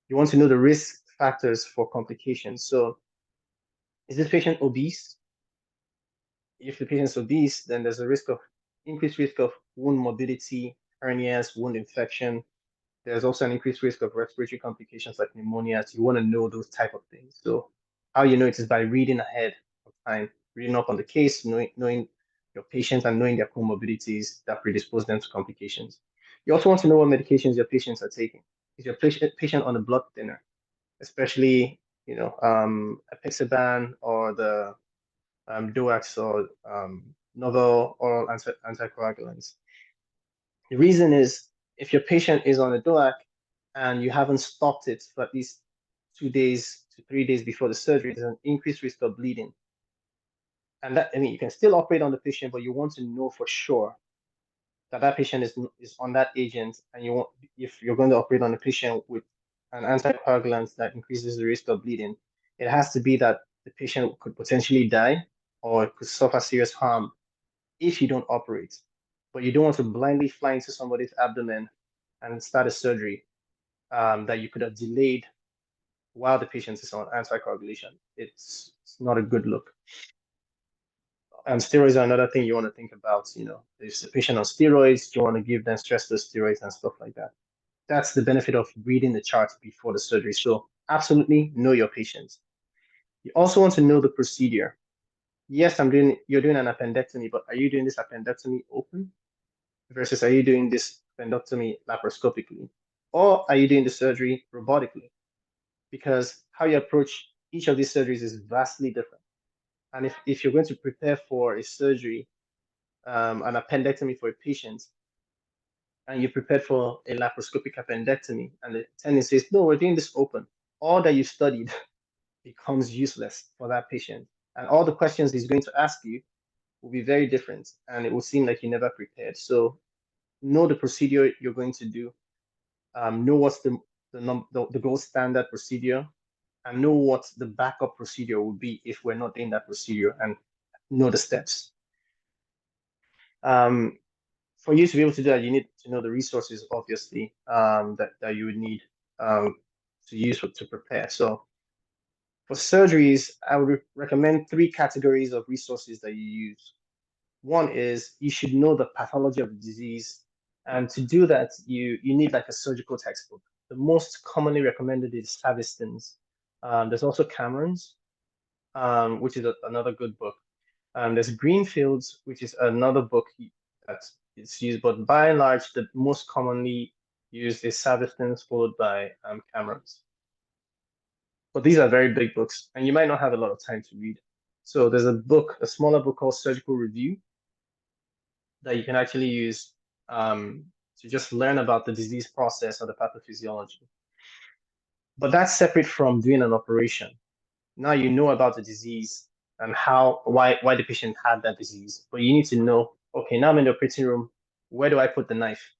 You want to know the risk factors for complications. So is this patient obese? If the patient's obese, then there's a increased risk of wound morbidity, hernias, wound infection. There's also an increased risk of respiratory complications like pneumonia. So you want to know those type of things. So how you know it is by reading ahead of time, reading up on the case, knowing your patients and knowing their comorbidities that predispose them to complications. You also want to know what medications your patients are taking. Is your patient on a blood thinner, especially apixaban or the DOACs or novel oral anticoagulants. The reason is if your patient is on a DOAC and you haven't stopped it for at least 2 days to 3 days before the surgery, there's an increased risk of bleeding. And that, I mean, you can still operate on the patient, but you want to know for sure that that patient is on that agent, and you want, if you're going to operate on a patient with an anticoagulant that increases the risk of bleeding, it has to be that the patient could potentially die or could suffer serious harm if you don't operate. But you don't want to blindly fly into somebody's abdomen and start a surgery that you could have delayed while the patient is on anticoagulation. It's not a good look. And steroids are another thing you want to think about. If the patient on steroids, you want to give them stress dose steroids and stuff like that. That's the benefit of reading the chart before the surgery. So absolutely know your patients. You also want to know the procedure. Yes, you're doing an appendectomy, but are you doing this appendectomy open versus are you doing this appendectomy laparoscopically? Or are you doing the surgery robotically? Because how you approach each of these surgeries is vastly different. And if you're going to prepare for a surgery, an appendectomy for a patient, and you prepared for a laparoscopic appendectomy, and the attending says, no, we're doing this open, all that you studied becomes useless for that patient. And all the questions he's going to ask you will be very different, and it will seem like you never prepared. So know the procedure you're going to do, know what's the gold standard procedure, and know what the backup procedure will be if we're not doing that procedure, and know the steps. For you to be able to do that, you need to know the resources, obviously, that you would need to use to prepare. So for surgeries, I would recommend 3 categories of resources that you use. One is you should know the pathology of the disease. And to do that, you need like a surgical textbook. The most commonly recommended is Savistons. There's also Cameron's, which is another good book. There's Greenfield's, which is another book that it's used, but by and large, the most commonly used is Savistons, followed by Cameron's. But these are very big books, and you might not have a lot of time to read. So there's a smaller book called Surgical Review that you can actually use to just learn about the disease process or the pathophysiology. But that's separate from doing an operation. Now you know about the disease and why the patient had that disease, but you need to know, okay, now I'm in the operating room, where do I put the knife?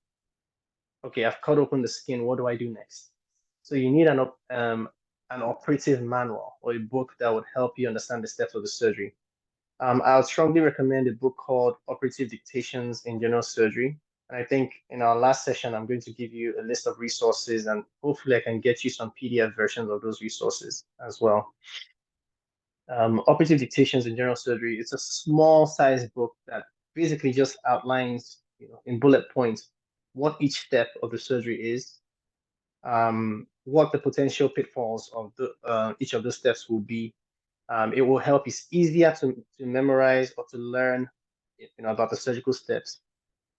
Okay, I've cut open the skin, what do I do next? So you need an operative manual or a book that would help you understand the steps of the surgery. I would strongly recommend a book called Operative Dictations in General Surgery. And I think in our last session, I'm going to give you a list of resources, and hopefully I can get you some PDF versions of those resources as well. Operative Dictations in General Surgery, it's a small size book that basically just outlines, in bullet points, what each step of the surgery is, what the potential pitfalls of each of the steps will be. It will help. It's easier to memorize or to learn, about the surgical steps.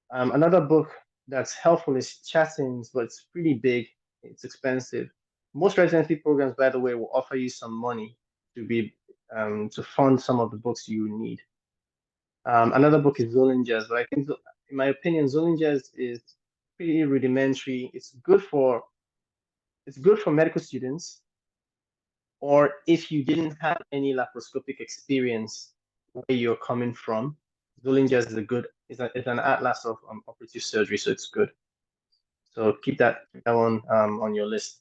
Another book that's helpful is Chattings, but it's pretty big. It's expensive. Most residency programs, by the way, will offer you some money to fund some of the books you need. Another book is Zollinger's, but I think, in my opinion, Zollinger's is pretty rudimentary. It's good for medical students, or if you didn't have any laparoscopic experience where you're coming from. Zollinger's is an atlas of operative surgery, so it's good. So keep that one on your list.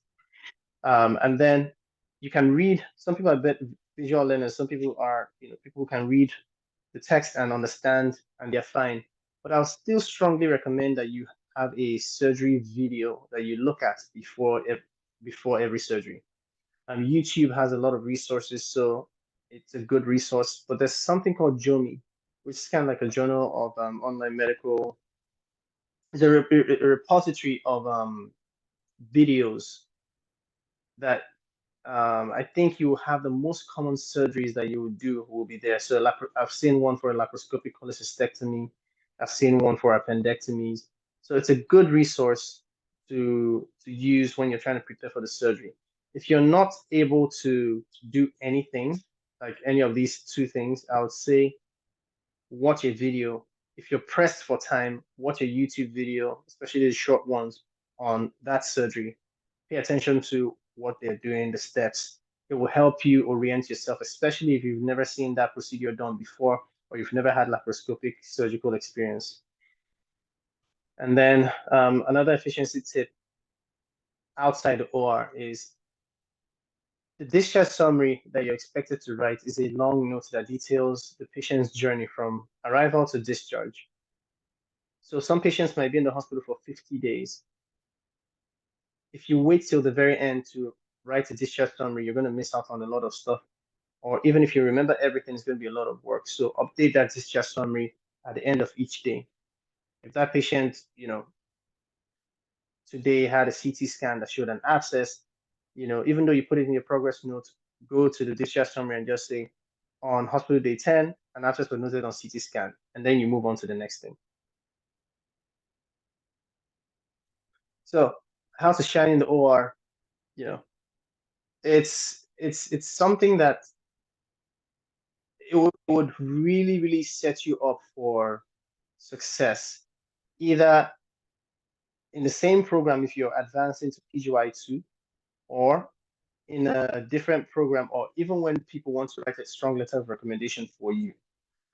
And then you can read. Some people are visual learners. Some people are, people who can read the text and understand, and they're fine. But I'll still strongly recommend that you have a surgery video that you look at before every surgery. YouTube has a lot of resources, so it's a good resource. But there's something called JOMI, which is kind of like a journal of online medical. It's a repository of videos that I think you will have the most common surgeries that you would do will be there. So I've seen one for a laparoscopic cholecystectomy. I've seen one for appendectomies. So it's a good resource to use when you're trying to prepare for the surgery. If you're not able to do anything, like any of these two things, I would say watch a video. If you're pressed for time, watch a YouTube video, especially the short ones on that surgery. Pay attention to what they're doing, the steps. It will help you orient yourself, especially if you've never seen that procedure done before or you've never had laparoscopic surgical experience. And then another efficiency tip outside the OR is the discharge summary that you're expected to write is a long note that details the patient's journey from arrival to discharge. So some patients might be in the hospital for 50 days. If you wait till the very end to write a discharge summary, you're going to miss out on a lot of stuff. Or even if you remember everything, it's going to be a lot of work. So update that discharge summary at the end of each day. If that patient, today had a CT scan that showed an abscess, even though you put it in your progress note, go to the discharge summary and just say, on hospital day 10, an abscess was noted on CT scan, and then you move on to the next thing. So how to shine in the OR, it's something that it would really, really set you up for success, either in the same program if you're advancing to PGY2, or in a different program, or even when people want to write a strong letter of recommendation for you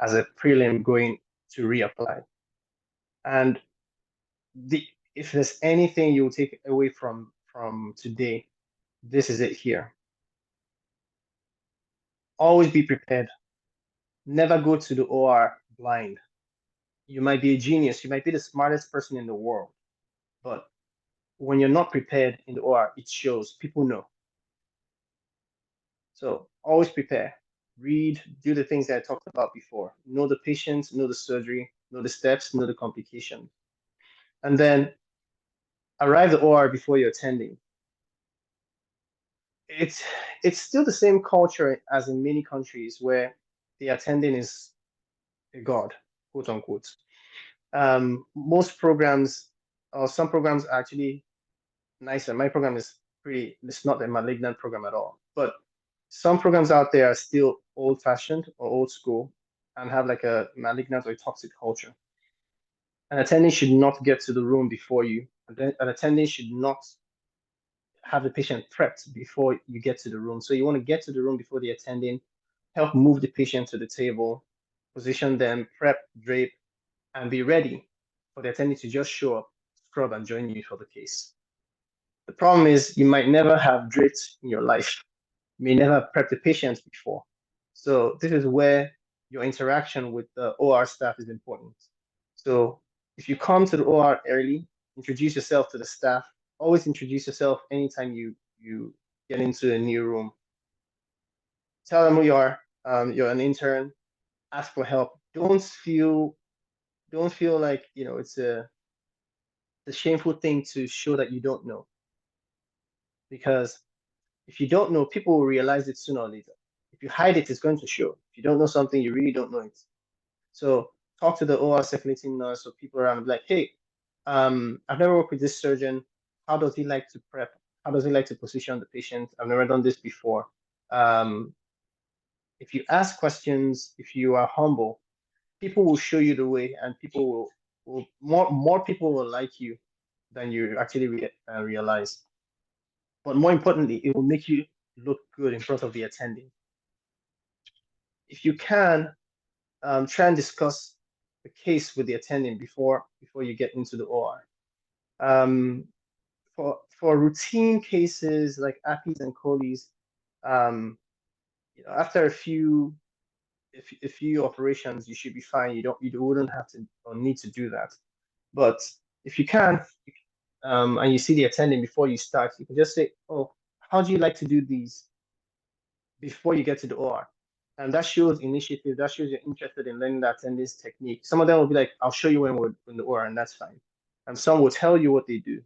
as a prelim going to reapply. And if there's anything you will take away from today, this is it here. Always be prepared. Never go to the OR blind. You might be a genius, you might be the smartest person in the world, but when you're not prepared in the OR, it shows. People know. So always prepare. Read, do the things that I talked about before. Know the patient, know the surgery, know the steps, know the complications. And then arrive the OR before you're attending. It's still the same culture as in many countries where the attending is a god, quote unquote. Most programs, or some programs, are actually nicer. My program is it's not a malignant program at all. But some programs out there are still old-fashioned or old school and have like a malignant or toxic culture. An attending should not get to the room before you. An attending should not have the patient prepped before you get to the room. So you want to get to the room before the attending, help move the patient to the table, position them, prep, drape, and be ready for the attending to just show up, scrub, and join you for the case. The problem is you might never have draped in your life. You may never have prepped the patient before. So this is where your interaction with the OR staff is important. So if you come to the OR early, introduce yourself to the staff. Always introduce yourself anytime you get into a new room. Tell them who you are. You're an intern. Ask for help. Don't feel like it's a shameful thing to show that you don't know. Because if you don't know, people will realize it sooner or later. If you hide it, it's going to show. If you don't know something, you really don't know it. So talk to the OR circulating nurse or people around, like, hey, I've never worked with this surgeon. How does he like to prep? How does he like to position the patient? I've never done this before. If you ask questions, if you are humble, people will show you the way, and people will more people will like you than you actually realize. But more importantly, it will make you look good in front of the attending. If you can, try and discuss the case with the attending before you get into the OR. For routine cases like APIs and COLIs, after a few operations, you should be fine. You wouldn't have to or need to do that. But if you can, and you see the attending before you start, you can just say, "Oh, how do you like to do these?" before you get to the OR. And that shows initiative, that shows you're interested in learning the attendance technique. Some of them will be like, I'll show you when we're in the OR, and that's fine. And some will tell you what they do,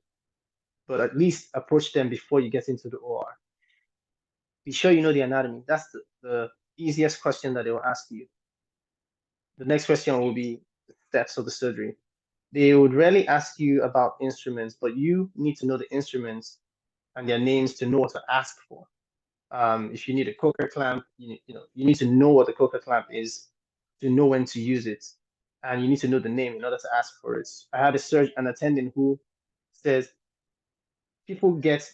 but at least approach them before you get into the OR. Be sure you know the anatomy. That's the easiest question that they will ask you. The next question will be the steps of the surgery. They would rarely ask you about instruments, but you need to know the instruments and their names to know what to ask for. If you need a cochlear clamp, you need to know what the cochlear clamp is to know when to use it, and you need to know the name in order to ask for it. I had an attendant who says people get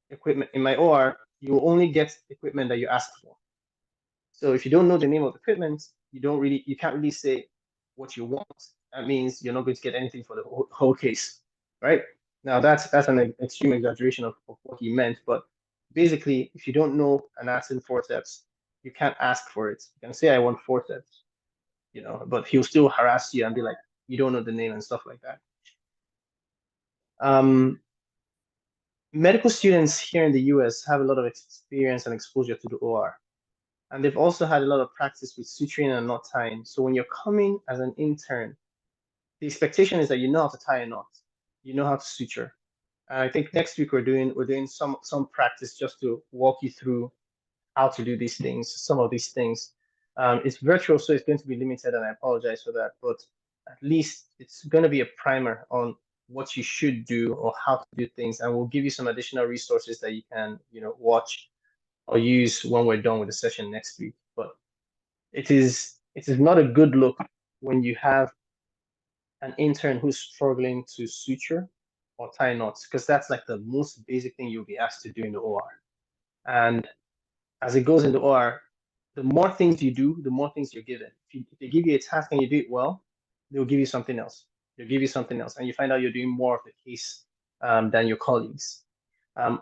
equipment in my OR. You will only get equipment that you ask for. So if you don't know the name of the equipment, you can't really say what you want. That means you're not going to get anything for the whole case, right? Now that's an extreme exaggeration of what he meant, but basically, if you don't know an accent forceps, you can't ask for it. You can say I want forceps, but he'll still harass you and be like, you don't know the name and stuff like that. Medical students here in the US have a lot of experience and exposure to the OR. And they've also had a lot of practice with suturing and knot tying. So when you're coming as an intern, the expectation is that you know how to tie a knot, you know how to suture. And I think next week we're doing some practice just to walk you through how to do these things, some of these things. It's virtual, so it's going to be limited, and I apologize for that. But at least it's going to be a primer on what you should do or how to do things, and we'll give you some additional resources that you can, watch or use when we're done with the session next week. But it is not a good look when you have an intern who's struggling to suture or tie knots, because that's like the most basic thing you'll be asked to do in the OR. And as it goes in the OR, the more things you do, the more things you're given. If they give you a task and you do it well, they'll give you something else. They'll give you something else, and you find out you're doing more of the case than your colleagues.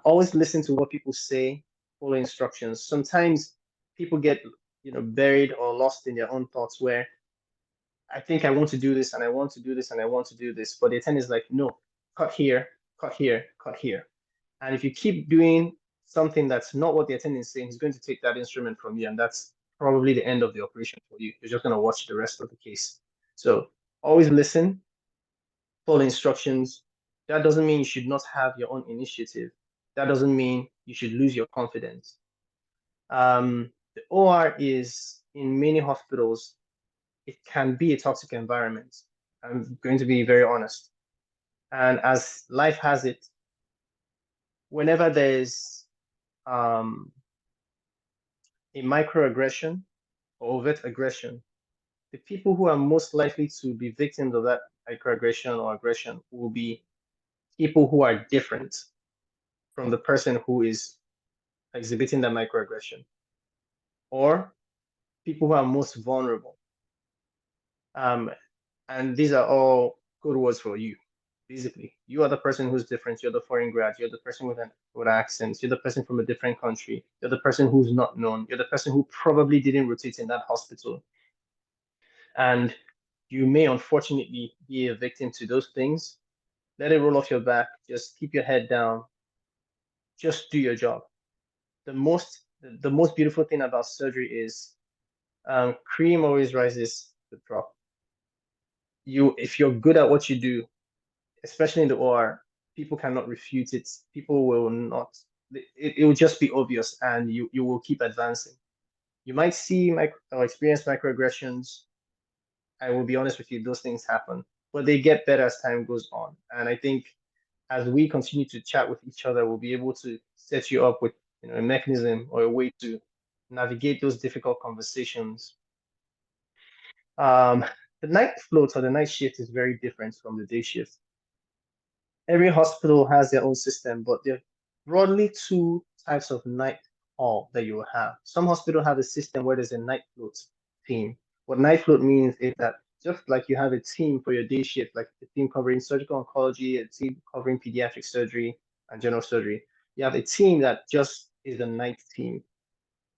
Always listen to what people say, follow instructions. Sometimes people get buried or lost in their own thoughts where I think I want to do this and I want to do this and I want to do this, but the attendant is like, no, cut here, cut here, cut here. And if you keep doing something that's not what the attendant is saying, he's going to take that instrument from you, and that's probably the end of the operation for you. You're just going to watch the rest of the case. So always listen, follow instructions. That doesn't mean you should not have your own initiative. That doesn't mean you should lose your confidence. The OR is, in many hospitals, it can be a toxic environment. I'm going to be very honest. And as life has it, whenever there's a microaggression or overt aggression, the people who are most likely to be victims of that microaggression or aggression will be people who are different from the person who is exhibiting that microaggression, or people who are most vulnerable. And these are all good words for you. Basically, you are the person who's different. You're the foreign grad. You're the person with an accent. You're the person from a different country. You're the person who's not known. You're the person who probably didn't rotate in that hospital. And you may unfortunately be a victim to those things. Let it roll off your back. Just keep your head down. Just do your job. The most beautiful thing about surgery is cream always rises to the top. If you're good at what you do, especially in the OR, people cannot refute it. People will not. It will just be obvious, and you will keep advancing. You might see or experience microaggressions. I will be honest with you, those things happen, but they get better as time goes on. And I think as we continue to chat with each other, we'll be able to set you up with a mechanism or a way to navigate those difficult conversations. The night float or the night shift is very different from the day shift. Every hospital has their own system, but there are broadly two types of night hall that you will have. Some hospitals have a system where there's a night float team. What night float means is that just like you have a team for your day shift, like a team covering surgical oncology, a team covering pediatric surgery and general surgery, you have a team that just is a night team.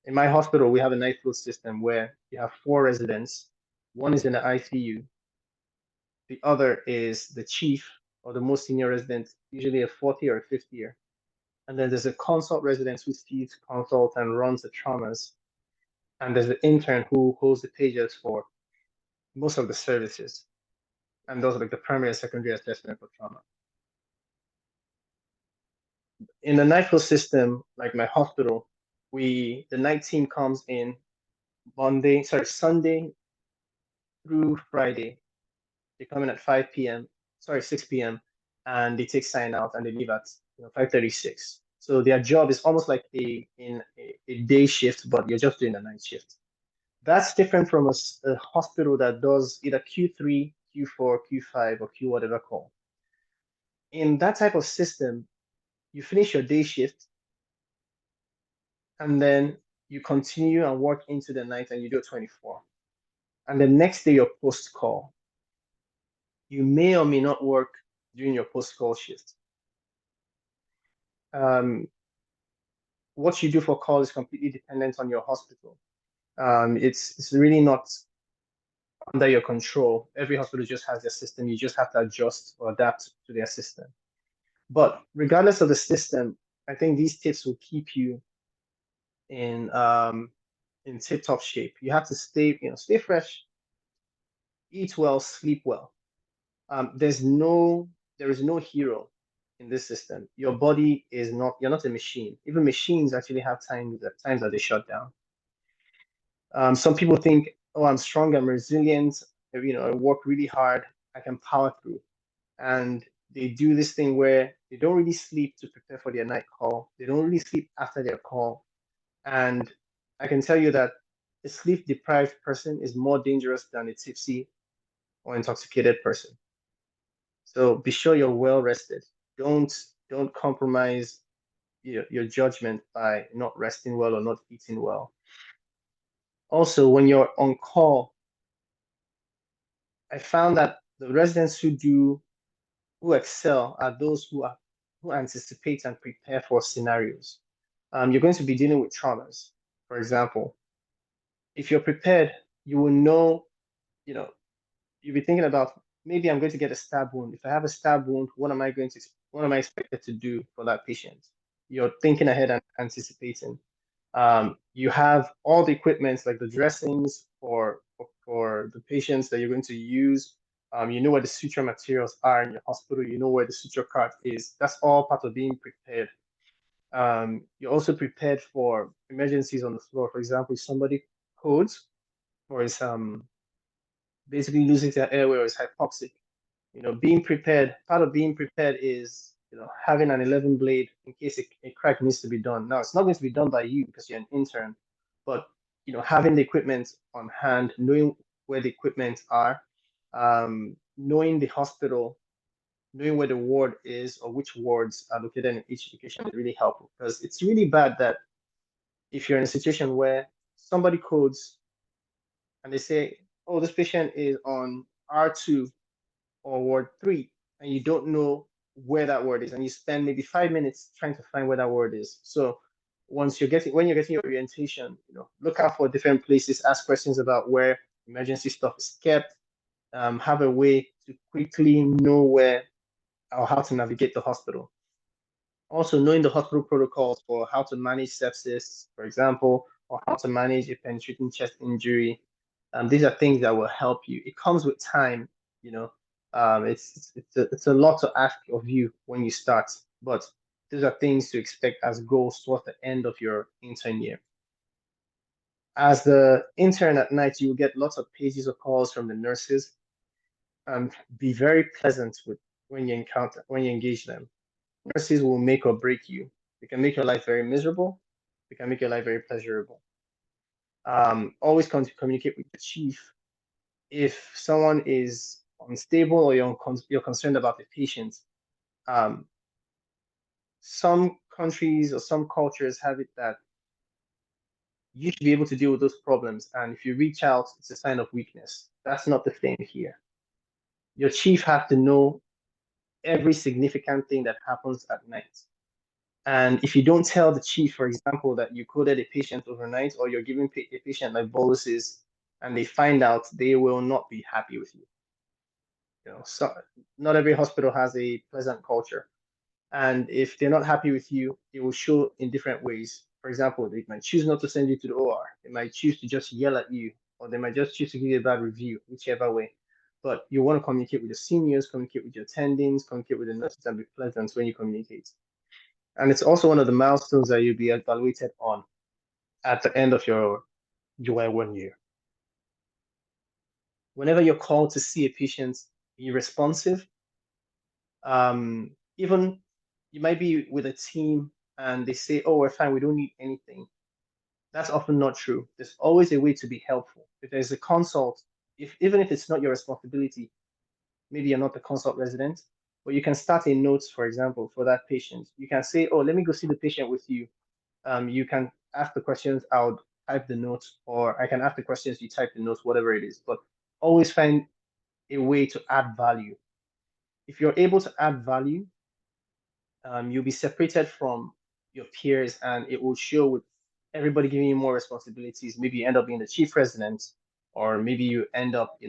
In my hospital, we have a night float system where you have 4 residents. One is in the ICU. The other is the chief or the most senior resident, usually a 4th year or 5th year. And then there's a consult resident who sees consult and runs the traumas. And there's the intern who holds the pages for most of the services. And those are like the primary and secondary assessment for trauma. In the night flow system, like my hospital, the night team comes in Sunday through Friday. They come in at 6 p.m., and they take sign out and they leave at 5:36. So their job is almost like a day shift, but you're just doing a night shift. That's different from a hospital that does either Q3, Q4, Q5, or Q whatever call. In that type of system, you finish your day shift, and then you continue and work into the night, and you do a 24. And the next day, your post call. You may or may not work during your post call shift. What you do for call is completely dependent on your hospital. It's really not under your control. Every hospital just has their system. You just have to adjust or adapt to their system. But regardless of the system, I think these tips will keep you in tip-top shape. You have to stay fresh, eat well, sleep well. There is no hero in this system. Your body is not, you're not a machine. Even machines actually have times that they shut down. Some people think, oh, I'm strong, I'm resilient, I work really hard, I can power through. And they do this thing where they don't really sleep to prepare for their night call. They don't really sleep after their call. And I can tell you that a sleep-deprived person is more dangerous than a tipsy or intoxicated person. So be sure you're well rested. Don't compromise your judgment by not resting well or not eating well. Also, when you're on call, I found that the residents who excel are those who anticipate and prepare for scenarios. You're going to be dealing with traumas. For example, if you're prepared, you will know, you'll be thinking about, maybe I'm going to get a stab wound. If I have a stab wound, what am I expected to do for that patient? You're thinking ahead and anticipating. You have all the equipment like the dressings for the patients that you're going to use. You know where the suture materials are in your hospital. You know where the suture cart is. That's all part of being prepared. You're also prepared for emergencies on the floor. For example, if somebody codes or is basically losing their airway or is hypoxic, being prepared. Part of being prepared is having an 11 blade in case a crack needs to be done. Now it's not going to be done by you because you're an intern, but having the equipment on hand, knowing where the equipment are, knowing the hospital, knowing where the ward is or which wards are located in each location is really helpful, because it's really bad that if you're in a situation where somebody codes and they say, oh, this patient is on R2 or ward 3, and you don't know where that word is, and you spend maybe 5 minutes trying to find where that word is. So when you're getting your orientation, look out for different places, ask questions about where emergency stuff is kept, have a way to quickly know where or how to navigate the hospital. Also, knowing the hospital protocols for how to manage sepsis, for example, or how to manage a penetrating chest injury. These are things that will help you. It comes with time, it's a lot to ask of you when you start, but these are things to expect as goals towards the end of your intern year. As the intern at night, you will get lots of pages of calls from the nurses. Be very pleasant when you engage them. Nurses will make or break you. They can make your life very miserable. They can make your life very pleasurable. Always communicate with the chief. If someone is unstable or you're concerned about the patient, some countries or some cultures have it that you should be able to deal with those problems, and if you reach out, it's a sign of weakness. That's not the thing here. Your chief has to know every significant thing that happens at night. And if you don't tell the chief, for example, that you coded a patient overnight or you're giving a patient like boluses, and they find out, they will not be happy with you. So not every hospital has a pleasant culture. And if they're not happy with you, it will show in different ways. For example, they might choose not to send you to the OR. They might choose to just yell at you, or they might just choose to give you a bad review, whichever way. But you want to communicate with the seniors, communicate with your attendings, communicate with the nurses, and be pleasant when you communicate. And it's also one of the milestones that you'll be evaluated on at the end of your UI 1 year. Whenever you're called to see a patient, be responsive. Even you might be with a team and they say, oh, we're fine, we don't need anything. That's often not true. There's always a way to be helpful. If there's a consult, even if it's not your responsibility, maybe you're not the consult resident, but you can start a note, for example, for that patient. You can say, oh, let me go see the patient with you. You can ask the questions, I'll type the notes, or I can ask the questions, you type the notes, whatever it is. But always find a way to add value. If you're able to add value, you'll be separated from your peers, and it will show with everybody giving you more responsibilities. Maybe you end up being the chief resident, or maybe you end up,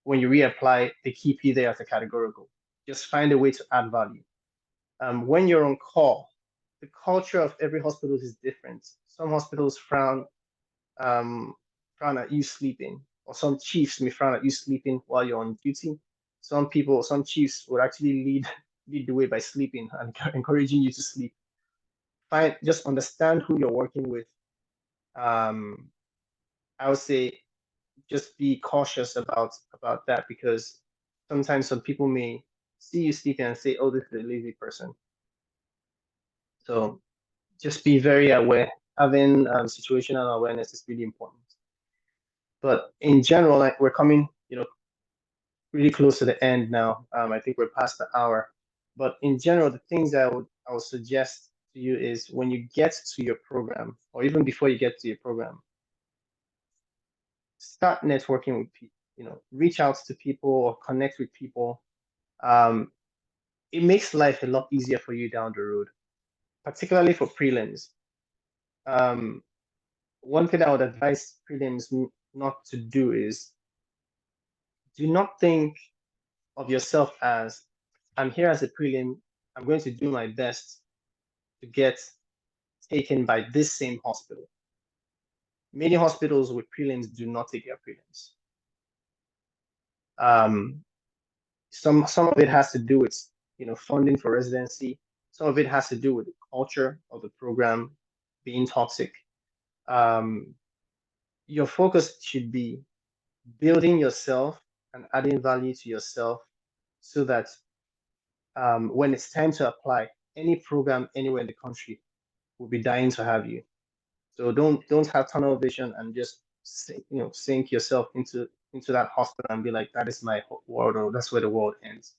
when you reapply, they keep you there as a categorical. Just find a way to add value. When you're on call, the culture of every hospital is different. Some hospitals frown at you sleeping, or some chiefs may frown at you sleeping while you're on duty. Some chiefs would actually lead the way by sleeping and encouraging you to sleep. Just understand who you're working with. I would say just be cautious about that, because sometimes some people may see you sleeping and say, oh, this is a lazy person. So just be very aware. Having situational awareness is really important. But in general, like, we're coming, really close to the end now. I think we're past the hour. But in general, the things I would suggest to you is, when you get to your program, or even before you get to your program, start networking with people. Reach out to people or connect with people. It makes life a lot easier for you down the road, particularly for prelims. One thing I would advise prelims not to do is, do not think of yourself as, I'm here as a prelim, I'm going to do my best to get taken by this same hospital. Many hospitals with prelims do not take their prelims. Some of it has to do with funding for residency. Some of it has to do with the culture of the program being toxic. Your focus should be building yourself and adding value to yourself, so that when it's time to apply, any program anywhere in the country will be dying to have you. So don't have tunnel vision and just sink yourself into that hospital and be like, that is my world, or that's where the world ends.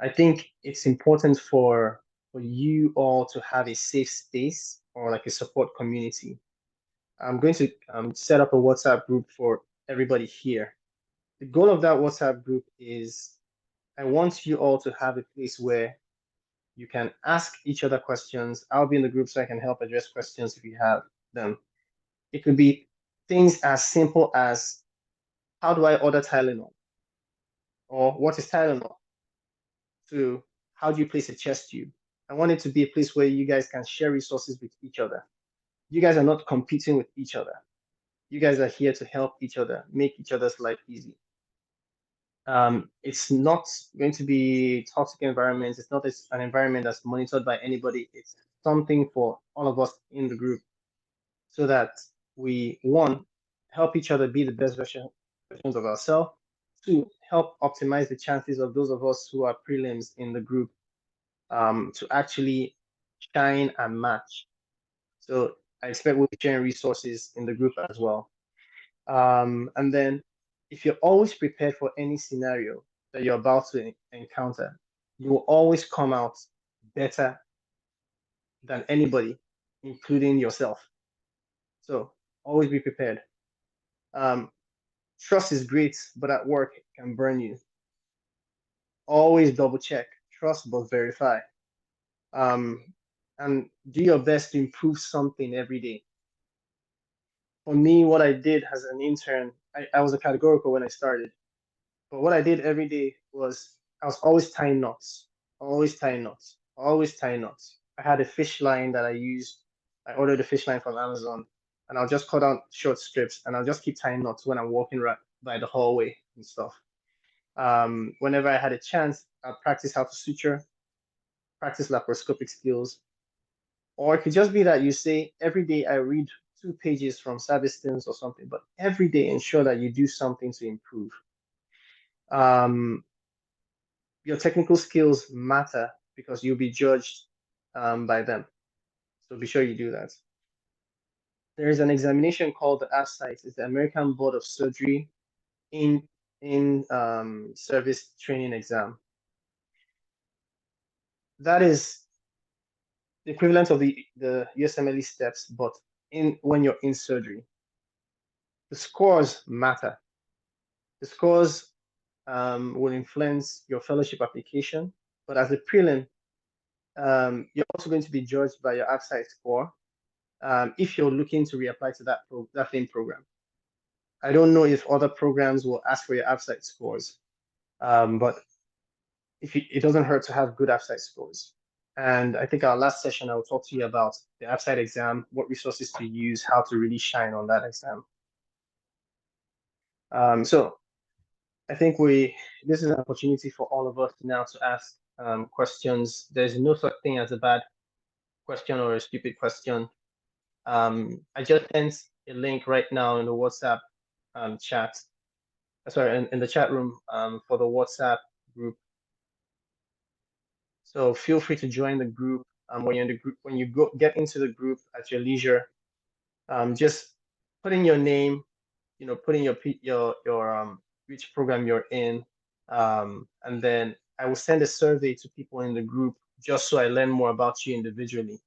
I think it's important for you all to have a safe space, or like a support community. I'm going to set up a WhatsApp group for everybody here. The goal of that WhatsApp group is, I want you all to have a place where you can ask each other questions. I'll be in the group so I can help address questions if you have them. It could be things as simple as, how do I order Tylenol? Or what is Tylenol? To, how do you place a chest tube? I want it to be a place where you guys can share resources with each other. You guys are not competing with each other. You guys are here to help each other, make each other's life easy. It's not going to be toxic environments. It's not an environment that's monitored by anybody. It's something for all of us in the group, so that we, one, help each other be the best versions of ourselves. Two, help optimize the chances of those of us who are prelims in the group to actually shine and match. So I expect we'll be sharing resources in the group as well. And then, if you're always prepared for any scenario that you're about to encounter, you will always come out better than anybody, including yourself. So always be prepared. Trust is great, but at work it can burn you. Always double check, trust but verify. And do your best to improve something every day. For me, what I did as an intern, I was a categorical when I started. But what I did every day was, I was always tying knots, always tying knots, always tying knots. I had a fish line that I used. I ordered a fish line from Amazon, and I'll just cut out short strips, and I'll just keep tying knots when I'm walking right by the hallway and stuff. Whenever I had a chance, I'd practice how to suture, practice laparoscopic skills. Or it could just be that you say, every day I read 2 pages from Savistins or something, but every day ensure that you do something to improve. Your technical skills matter, because you'll be judged by them. So be sure you do that. There is an examination called the ASCITE. It's the American Board of Surgery in service training exam. That is the equivalent of the USMLE steps, but when you're in surgery. The scores matter. The scores will influence your fellowship application, but as a prelim, you're also going to be judged by your ASCITE score if you're looking to reapply to that same program. I don't know if other programs will ask for your ASCITE scores, but it doesn't hurt to have good ASCITE scores. And I think our last session, I will talk to you about the ASCITE exam, what resources to use, how to really shine on that exam. So I think this is an opportunity for all of us now to ask questions. There's no such thing as a bad question or a stupid question. I just sent a link right now in the WhatsApp chat. Sorry, in the chat room for the WhatsApp group. So feel free to join the group. When you're in the group, when you get into the group at your leisure, just put in your name, put in your which program you're in, and then I will send a survey to people in the group just so I learn more about you individually,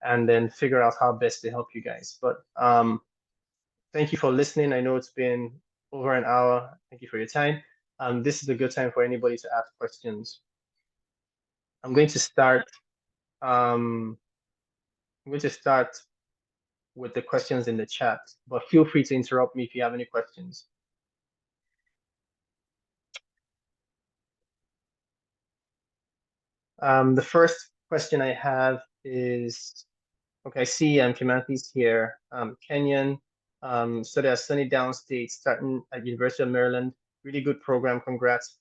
and then figure out how best to help you guys. But thank you for listening. I know it's been over an hour. Thank you for your time. This is a good time for anybody to ask questions. I'm going to start. I'm going to start with the questions in the chat, but feel free to interrupt me if you have any questions. The first question I have is, okay, I see Kimanthi's here. Kenyan, studied at Sunny Downstate, starting at University of Maryland. Really good program, congrats.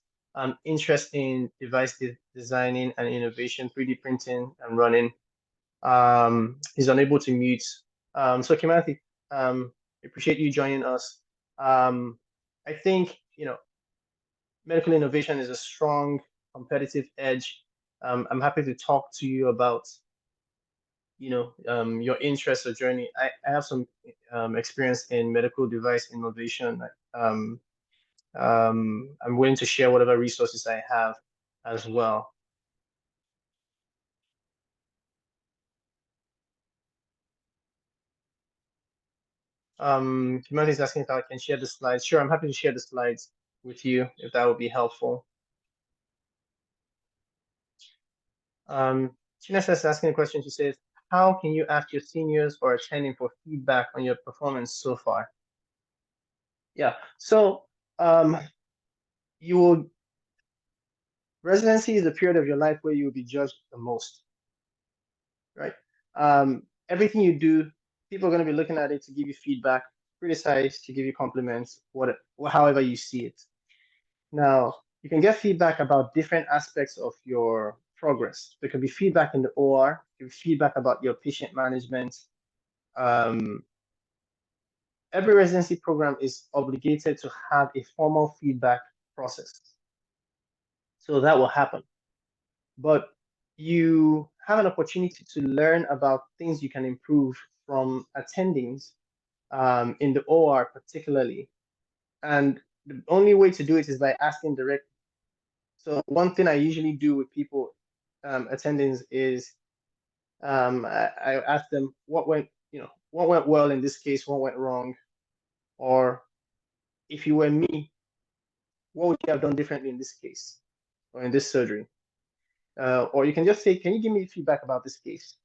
Interest in device designing and innovation, 3D printing and running. He's unable to mute. So Kimanthi, appreciate you joining us. I think, medical innovation is a strong competitive edge. I'm happy to talk to you about, your interest or journey. I have some experience in medical device innovation. I'm willing to share whatever resources I have as well. Kimani is asking if I can share the slides. Sure, I'm happy to share the slides with you if that would be helpful. Chinesa is asking a question. She says, how can you ask your seniors or attending for feedback on your performance so far? Yeah, so residency is the period of your life where you will be judged the most, right? Everything you do, people are going to be looking at it to give you feedback, criticize, to give you compliments, however you see it. Now, you can get feedback about different aspects of your progress. There could be feedback in the OR, there could be feedback about your patient management. Every residency program is obligated to have a formal feedback process. So that will happen. But you have an opportunity to learn about things you can improve from attendings in the OR particularly. And the only way to do it is by asking directly. So one thing I usually do with people attendings is I ask them what went well in this case, what went wrong, or if you were me, what would you have done differently in this case or in this surgery? Or you can just say, can you give me feedback about this case?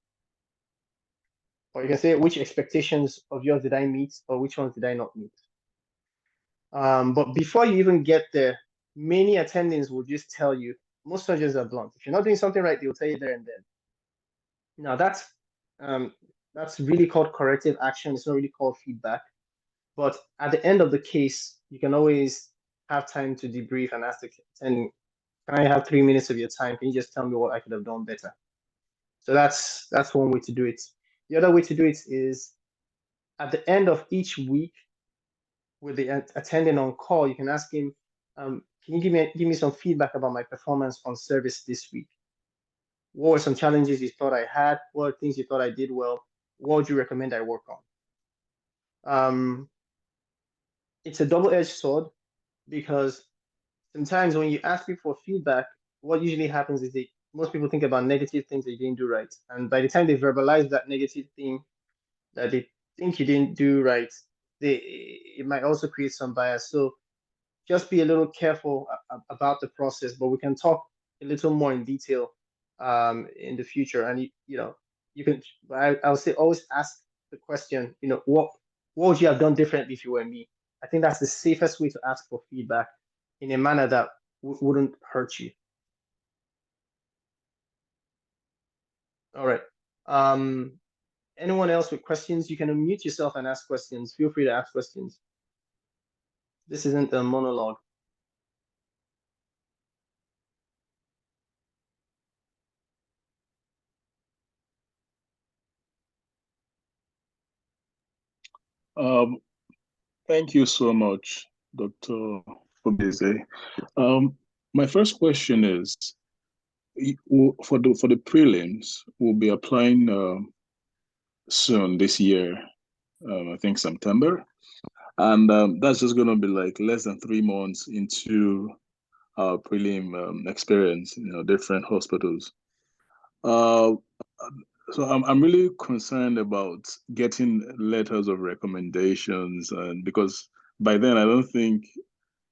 Or you can say, which expectations of yours did I meet or which ones did I not meet? But before you even get there, many attendings will just tell you, most surgeons are blunt. If you're not doing something right, they'll tell you there and then. Now that's really called corrective action. It's not really called feedback. But at the end of the case, you can always have time to debrief and ask the attending, can I have 3 minutes of your time? Can you just tell me what I could have done better? So that's one way to do it. The other way to do it is at the end of each week with the attending on call, you can ask him, can you give me some feedback about my performance on service this week? What were some challenges you thought I had? What are things you thought I did well? What would you recommend I work on? It's a double-edged sword because sometimes when you ask people for feedback, what usually happens is most people think about negative things that you didn't do right. And by the time they verbalize that negative thing that they think you didn't do right, it might also create some bias. So just be a little careful about the process, but we can talk a little more in detail in the future. And you can, I would say, always ask the question, what would you have done differently if you were me? I think that's the safest way to ask for feedback in a manner that wouldn't hurt you. All right. Anyone else with questions? You can unmute yourself and ask questions. Feel free to ask questions. This isn't a monologue. Thank you so much, Dr. Obeze. My first question is, for the prelims, we'll be applying soon this year, I think September, and that's just going to be like less than 3 months into our prelim experience, different hospitals. So I'm really concerned about getting letters of recommendations, and because by then I don't think,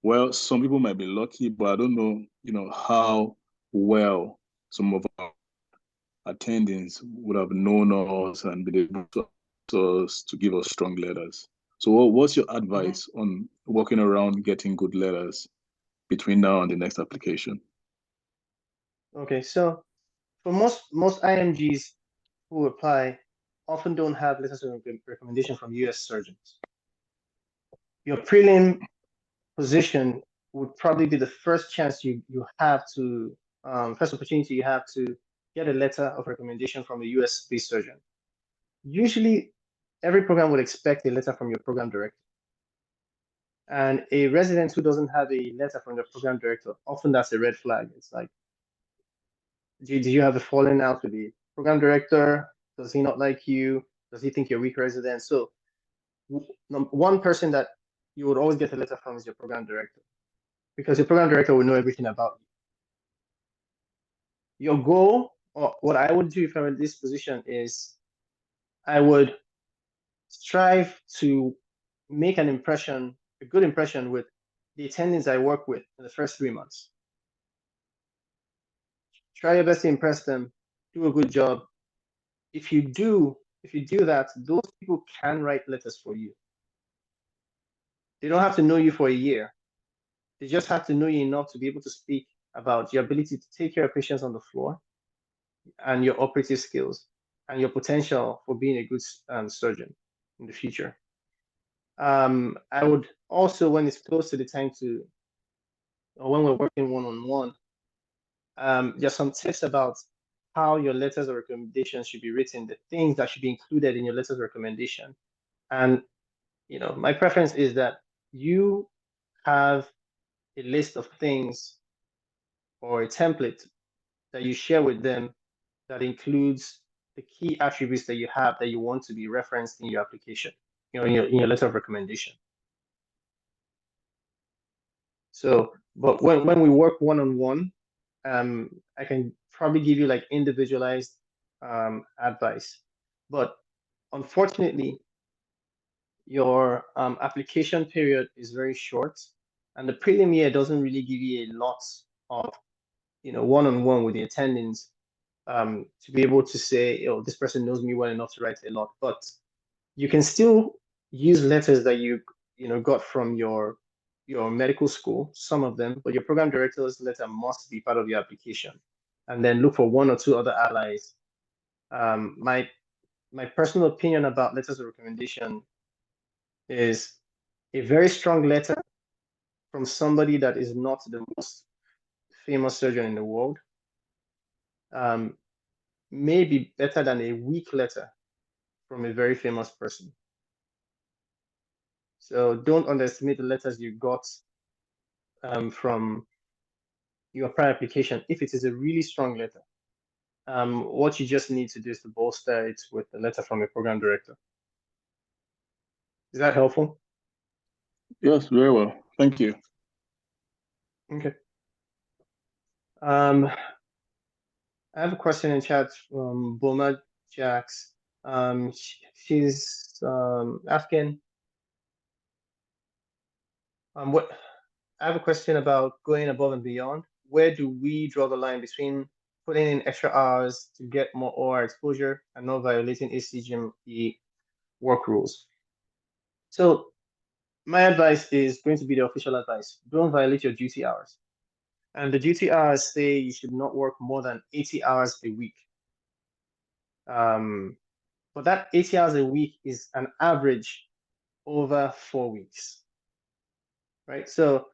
well, some people might be lucky, but I don't know, how well some of our attendings would have known us and been able to give us strong letters. So what's your advice on working around getting good letters between now and the next application? Okay, so for most IMGs who apply often don't have letters of recommendation from US surgeons. Your prelim position would probably be the first chance you have to, first opportunity you have to get a letter of recommendation from a US-based surgeon. Usually, every program would expect a letter from your program director. And a resident who doesn't have a letter from the program director, often that's a red flag. It's like, did you have a falling out with the program director? Does he not like you? Does he think you're a weak resident? So one person that you would always get a letter from is your program director, because your program director will know everything about you. Your goal, or what I would do if I'm in this position, is I would strive to make an impression, a good impression, with the attendings I work with in the first 3 months. Try your best to impress them, do a good job. If you do that, those people can write letters for you. They don't have to know you for a year. They just have to know you enough to be able to speak about your ability to take care of patients on the floor and your operative skills and your potential for being a good surgeon in the future. I would also, when it's close to the time or when we're working one-on-one, there's some tips about how your letters of recommendation should be written, the things that should be included in your letters of recommendation. And my preference is that you have a list of things or a template that you share with them that includes the key attributes that you have that you want to be referenced in your application, in your letter of recommendation. So, but when we work one-on-one, I can probably give you like individualized advice. But unfortunately, your application period is very short, and the prelim year doesn't really give you a lot of one-on-one with the attendings to be able to say, oh, this person knows me well enough to write a lot. But you can still use letters that you got from your medical school, some of them, but your program director's letter must be part of your application. And then look for 1 or 2 other allies. My personal opinion about letters of recommendation is a very strong letter from somebody that is not the most famous surgeon in the world may be better than a weak letter from a very famous person. So don't underestimate the letters you got from your prior application if it is a really strong letter. What you just need to do is to bolster it with a letter from the program director. Is that helpful? Yes, very well. Thank you. Okay. I have a question in chat from Boma Jax. She's asking, what I have a question about going above and beyond. Where do we draw the line between putting in extra hours to get more OR exposure and not violating ACGME work rules? So my advice is going to be the official advice. Don't violate your duty hours. And the duty hours say you should not work more than 80 hours a week. But that 80 hours a week is an average over 4 weeks, right? So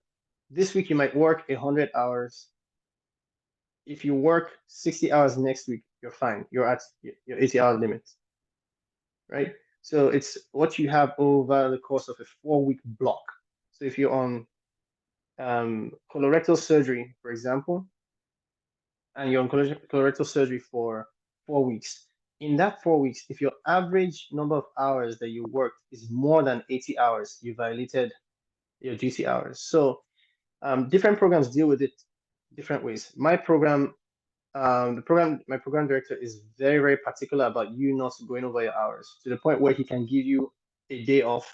this week you might work 100 hours. If you work 60 hours next week, you're fine. You're at your 80-hour limit, right? So it's what you have over the course of a 4-week block. So if you're on colorectal surgery, for example, and you're on colorectal surgery for 4 weeks, in that 4 weeks, if your average number of hours that you worked is more than 80 hours, you violated your duty hours. So different programs deal with it different ways. My program, my program director is very, very particular about you not going over your hours to the point where he can give you a day off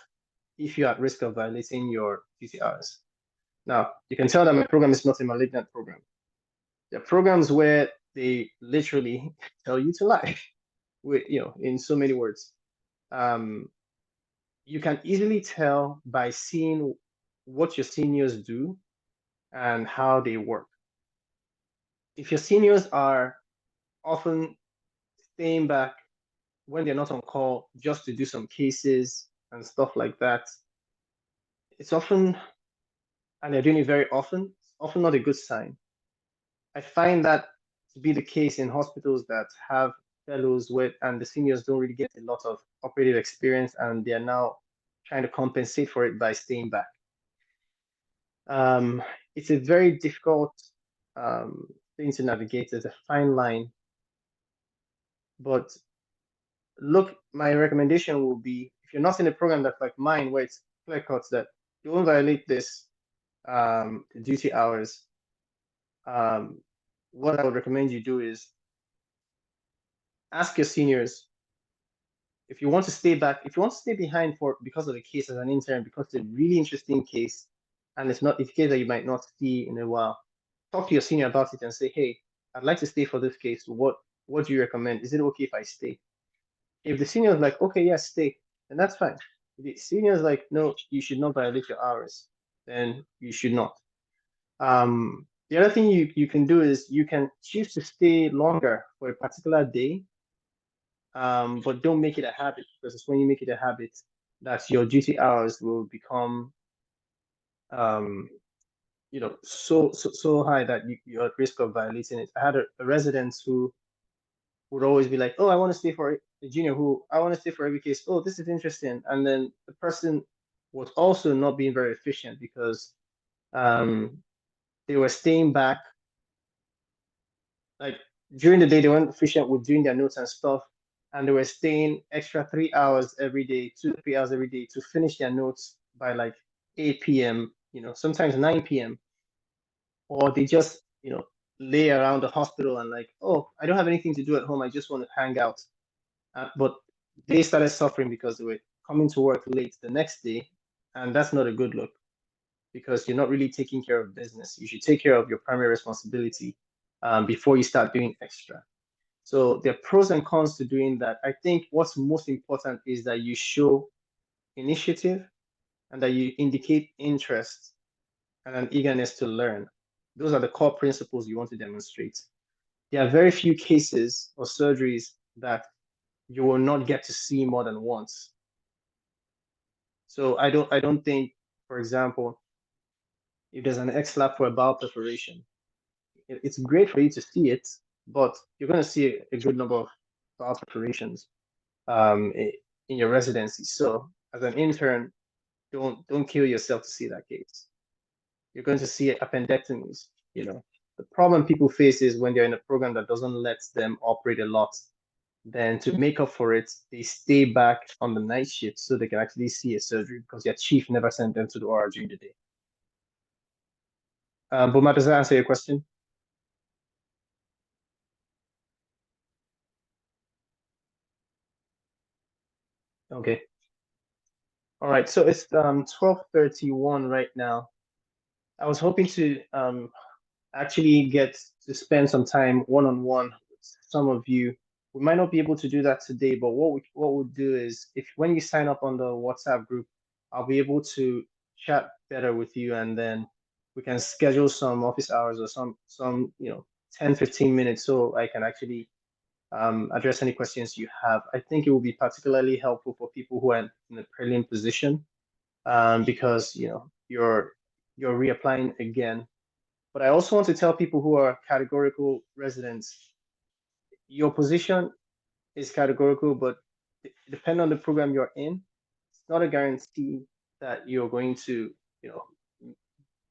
if you're at risk of violating your duty hours. Now, you can tell that my program is not a malignant program. There are programs where they literally tell you to lie, with, in so many words. You can easily tell by seeing what your seniors do and how they work. If your seniors are often staying back when they're not on call just to do some cases and stuff like that, it's often, and they're doing it very often, it's often not a good sign. I find that to be the case in hospitals that have fellows with, and the seniors don't really get a lot of operative experience, and they're now trying to compensate for it by staying back. It's a very difficult thing to navigate. There's a fine line, but look, my recommendation will be, if you're not in a program that's like mine, where it's clear cuts that you won't violate this duty hours, what I would recommend you do is ask your seniors if you want to stay back, if you want to stay behind because of the case as an intern, because it's a really interesting case, and it's a case that you might not see in a while. Talk to your senior about it and say, hey, I'd like to stay for this case. What do you recommend? Is it okay if I stay? If the senior is like, okay, yes, stay, then that's fine. If the senior is like, no, you should not violate your hours, then you should not. The other thing you can do is you can choose to stay longer for a particular day, but don't make it a habit, because it's when you make it a habit that your duty hours will become so high that you're at risk of violating it. I had a resident who would always be like, oh, I want to stay for a junior who I want to stay for every case. Oh, this is interesting. And then the person was also not being very efficient because they were staying back. Like during the day, they weren't efficient with doing their notes and stuff. And they were staying extra 3 hours every day, 2 to 3 hours every day to finish their notes by like 8 p.m., sometimes 9 p.m. Or they just, lay around the hospital and like, oh, I don't have anything to do at home. I just want to hang out. But they started suffering because they were coming to work late the next day. And that's not a good look, because you're not really taking care of business. You should take care of your primary responsibility before you start doing extra. So there are pros and cons to doing that. I think what's most important is that you show initiative and that you indicate interest and an eagerness to learn. Those are the core principles you want to demonstrate. There are very few cases or surgeries that you will not get to see more than once. So I don't think, for example, if there's an X-lab for a bowel perforation, it's great for you to see it, but you're going to see a good number of bowel perforations in your residency. So as an intern, don't kill yourself to see that case. You're going to see appendectomies, The problem people face is when they're in a program that doesn't let them operate a lot, then to make up for it, they stay back on the night shift so they can actually see a surgery because their chief never sent them to the OR during the day. Boma, does that answer your question? Okay. All right, so it's 12:31 right now. I was hoping to actually get to spend some time one-on-one with some of you. We might not be able to do that today, but what we'll do is if when you sign up on the WhatsApp group, I'll be able to chat better with you, and then we can schedule some office hours or some 10-15 minutes so I can actually address any questions you have. I think it will be particularly helpful for people who are in a prelim position because you're reapplying again. But I also want to tell people who are categorical residents, your position is categorical, but depending on the program you're in, it's not a guarantee that you're going to,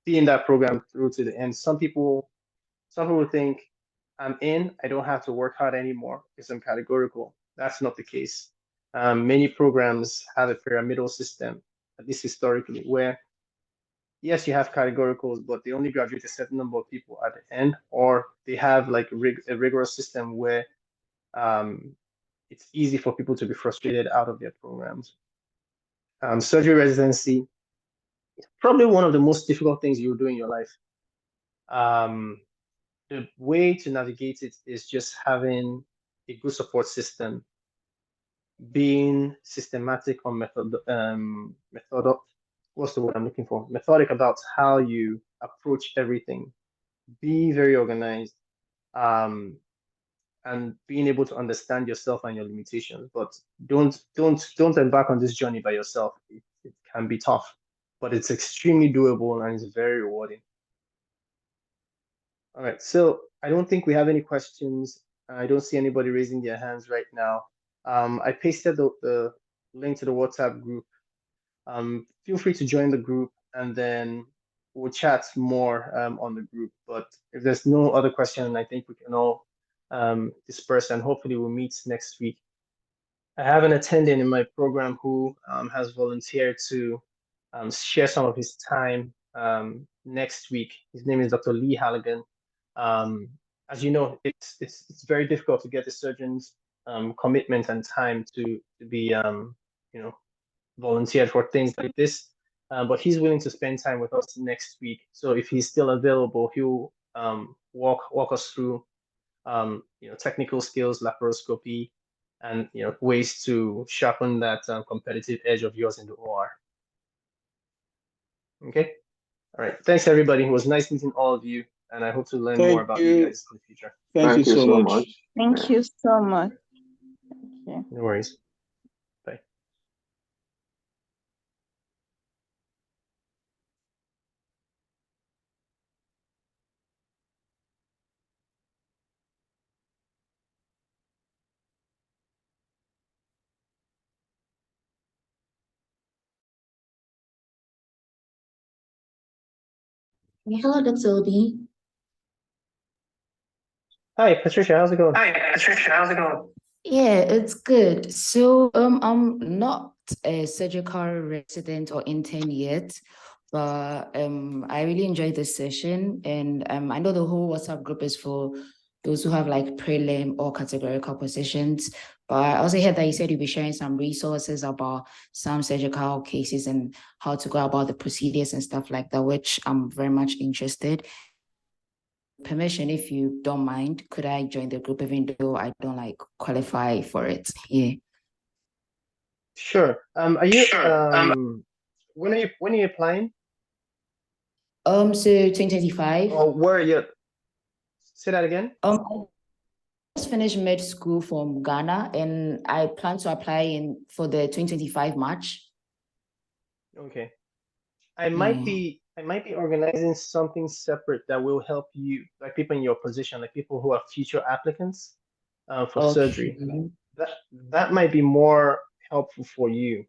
be in that program through to the end. Some people think I'm in, I don't have to work hard anymore because I'm categorical. That's not the case. Many programs have a pyramidal system, at least historically, where yes, you have categoricals, but they only graduate a certain number of people at the end, or they have like a rigorous system where it's easy for people to be frustrated out of their programs. Surgery residency is probably one of the most difficult things you'll do in your life. The way to navigate it is just having a good support system, being systematic on what's the word I'm looking for? Methodic about how you approach everything. Be very organized, and being able to understand yourself and your limitations. But don't embark on this journey by yourself. It can be tough, but it's extremely doable and it's very rewarding. All right, so I don't think we have any questions. I don't see anybody raising their hands right now. I pasted the link to the WhatsApp group. Feel free to join the group, and then we'll chat more on the group. But if there's no other question, I think we can all disperse, and hopefully we'll meet next week. I have an attendant in my program who has volunteered to share some of his time next week. His name is Dr. Lee Halligan. As you know, it's very difficult to get the surgeon's commitment and time to be volunteered for things like this. But he's willing to spend time with us next week. So if he's still available, he'll walk us through technical skills, laparoscopy, and ways to sharpen that competitive edge of yours in the OR. Okay. All right. Thanks, everybody. It was nice meeting all of you, and I hope to learn more about you guys in the future. Thank you so much. Thank you so much. Thank you. No worries. Bye. Hello, Dr. Obi. Hi, Patricia. How's it going? Yeah, it's good. So, I'm not a surgical resident or intern yet, but I really enjoyed this session, and I know the whole WhatsApp group is for those who have like prelim or categorical positions. But I also heard that you said you'll be sharing some resources about some surgical cases and how to go about the procedures and stuff like that, which I'm very much interested. Permission, if you don't mind, could I join the group even though I don't like qualify for it? Yeah. Sure. Are you when are you applying? So 2025. Or where are you? Say that again. I just finished med school from Ghana, and I plan to apply for the 2025 March. Okay. I might be organizing something separate that will help you, like people in your position, like people who are future applicants for surgery. That might be more helpful for you.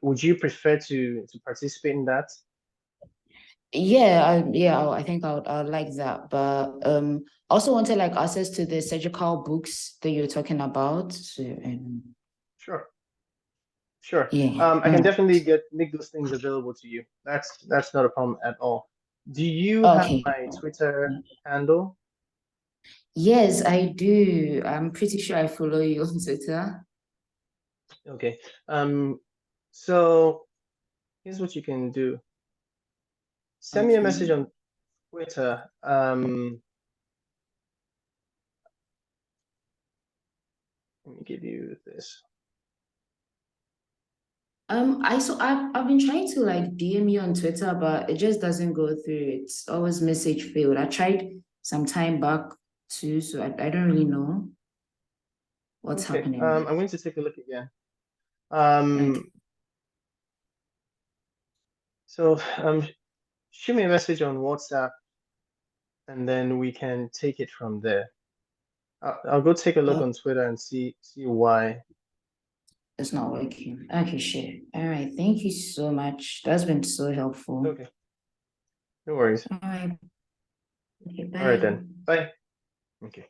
Would you prefer to participate in that? Yeah, I think I would like that. But also wanted like access to the surgical books that you're talking about. So, Sure. Sure. yeah. I can definitely make those things available to you. That's not a problem at all. Do you have Okay. my Twitter handle? Yes, I do. I'm pretty sure I follow you on Twitter. Okay. So here's what you can do. Send me a message on Twitter. Let me give you this. I've been trying to like DM you on Twitter, but it just doesn't go through. It's always message failed. I tried some time back too, so I don't really know what's Okay. happening. I'm going to take a look again. So shoot me a message on WhatsApp, and then we can take it from there. I'll go take a look on Twitter and see why. It's not working. Okay, sure. All right. Thank you so much. That's been so helpful. Okay. No worries. All right. Okay, bye. All right then. Bye. Okay.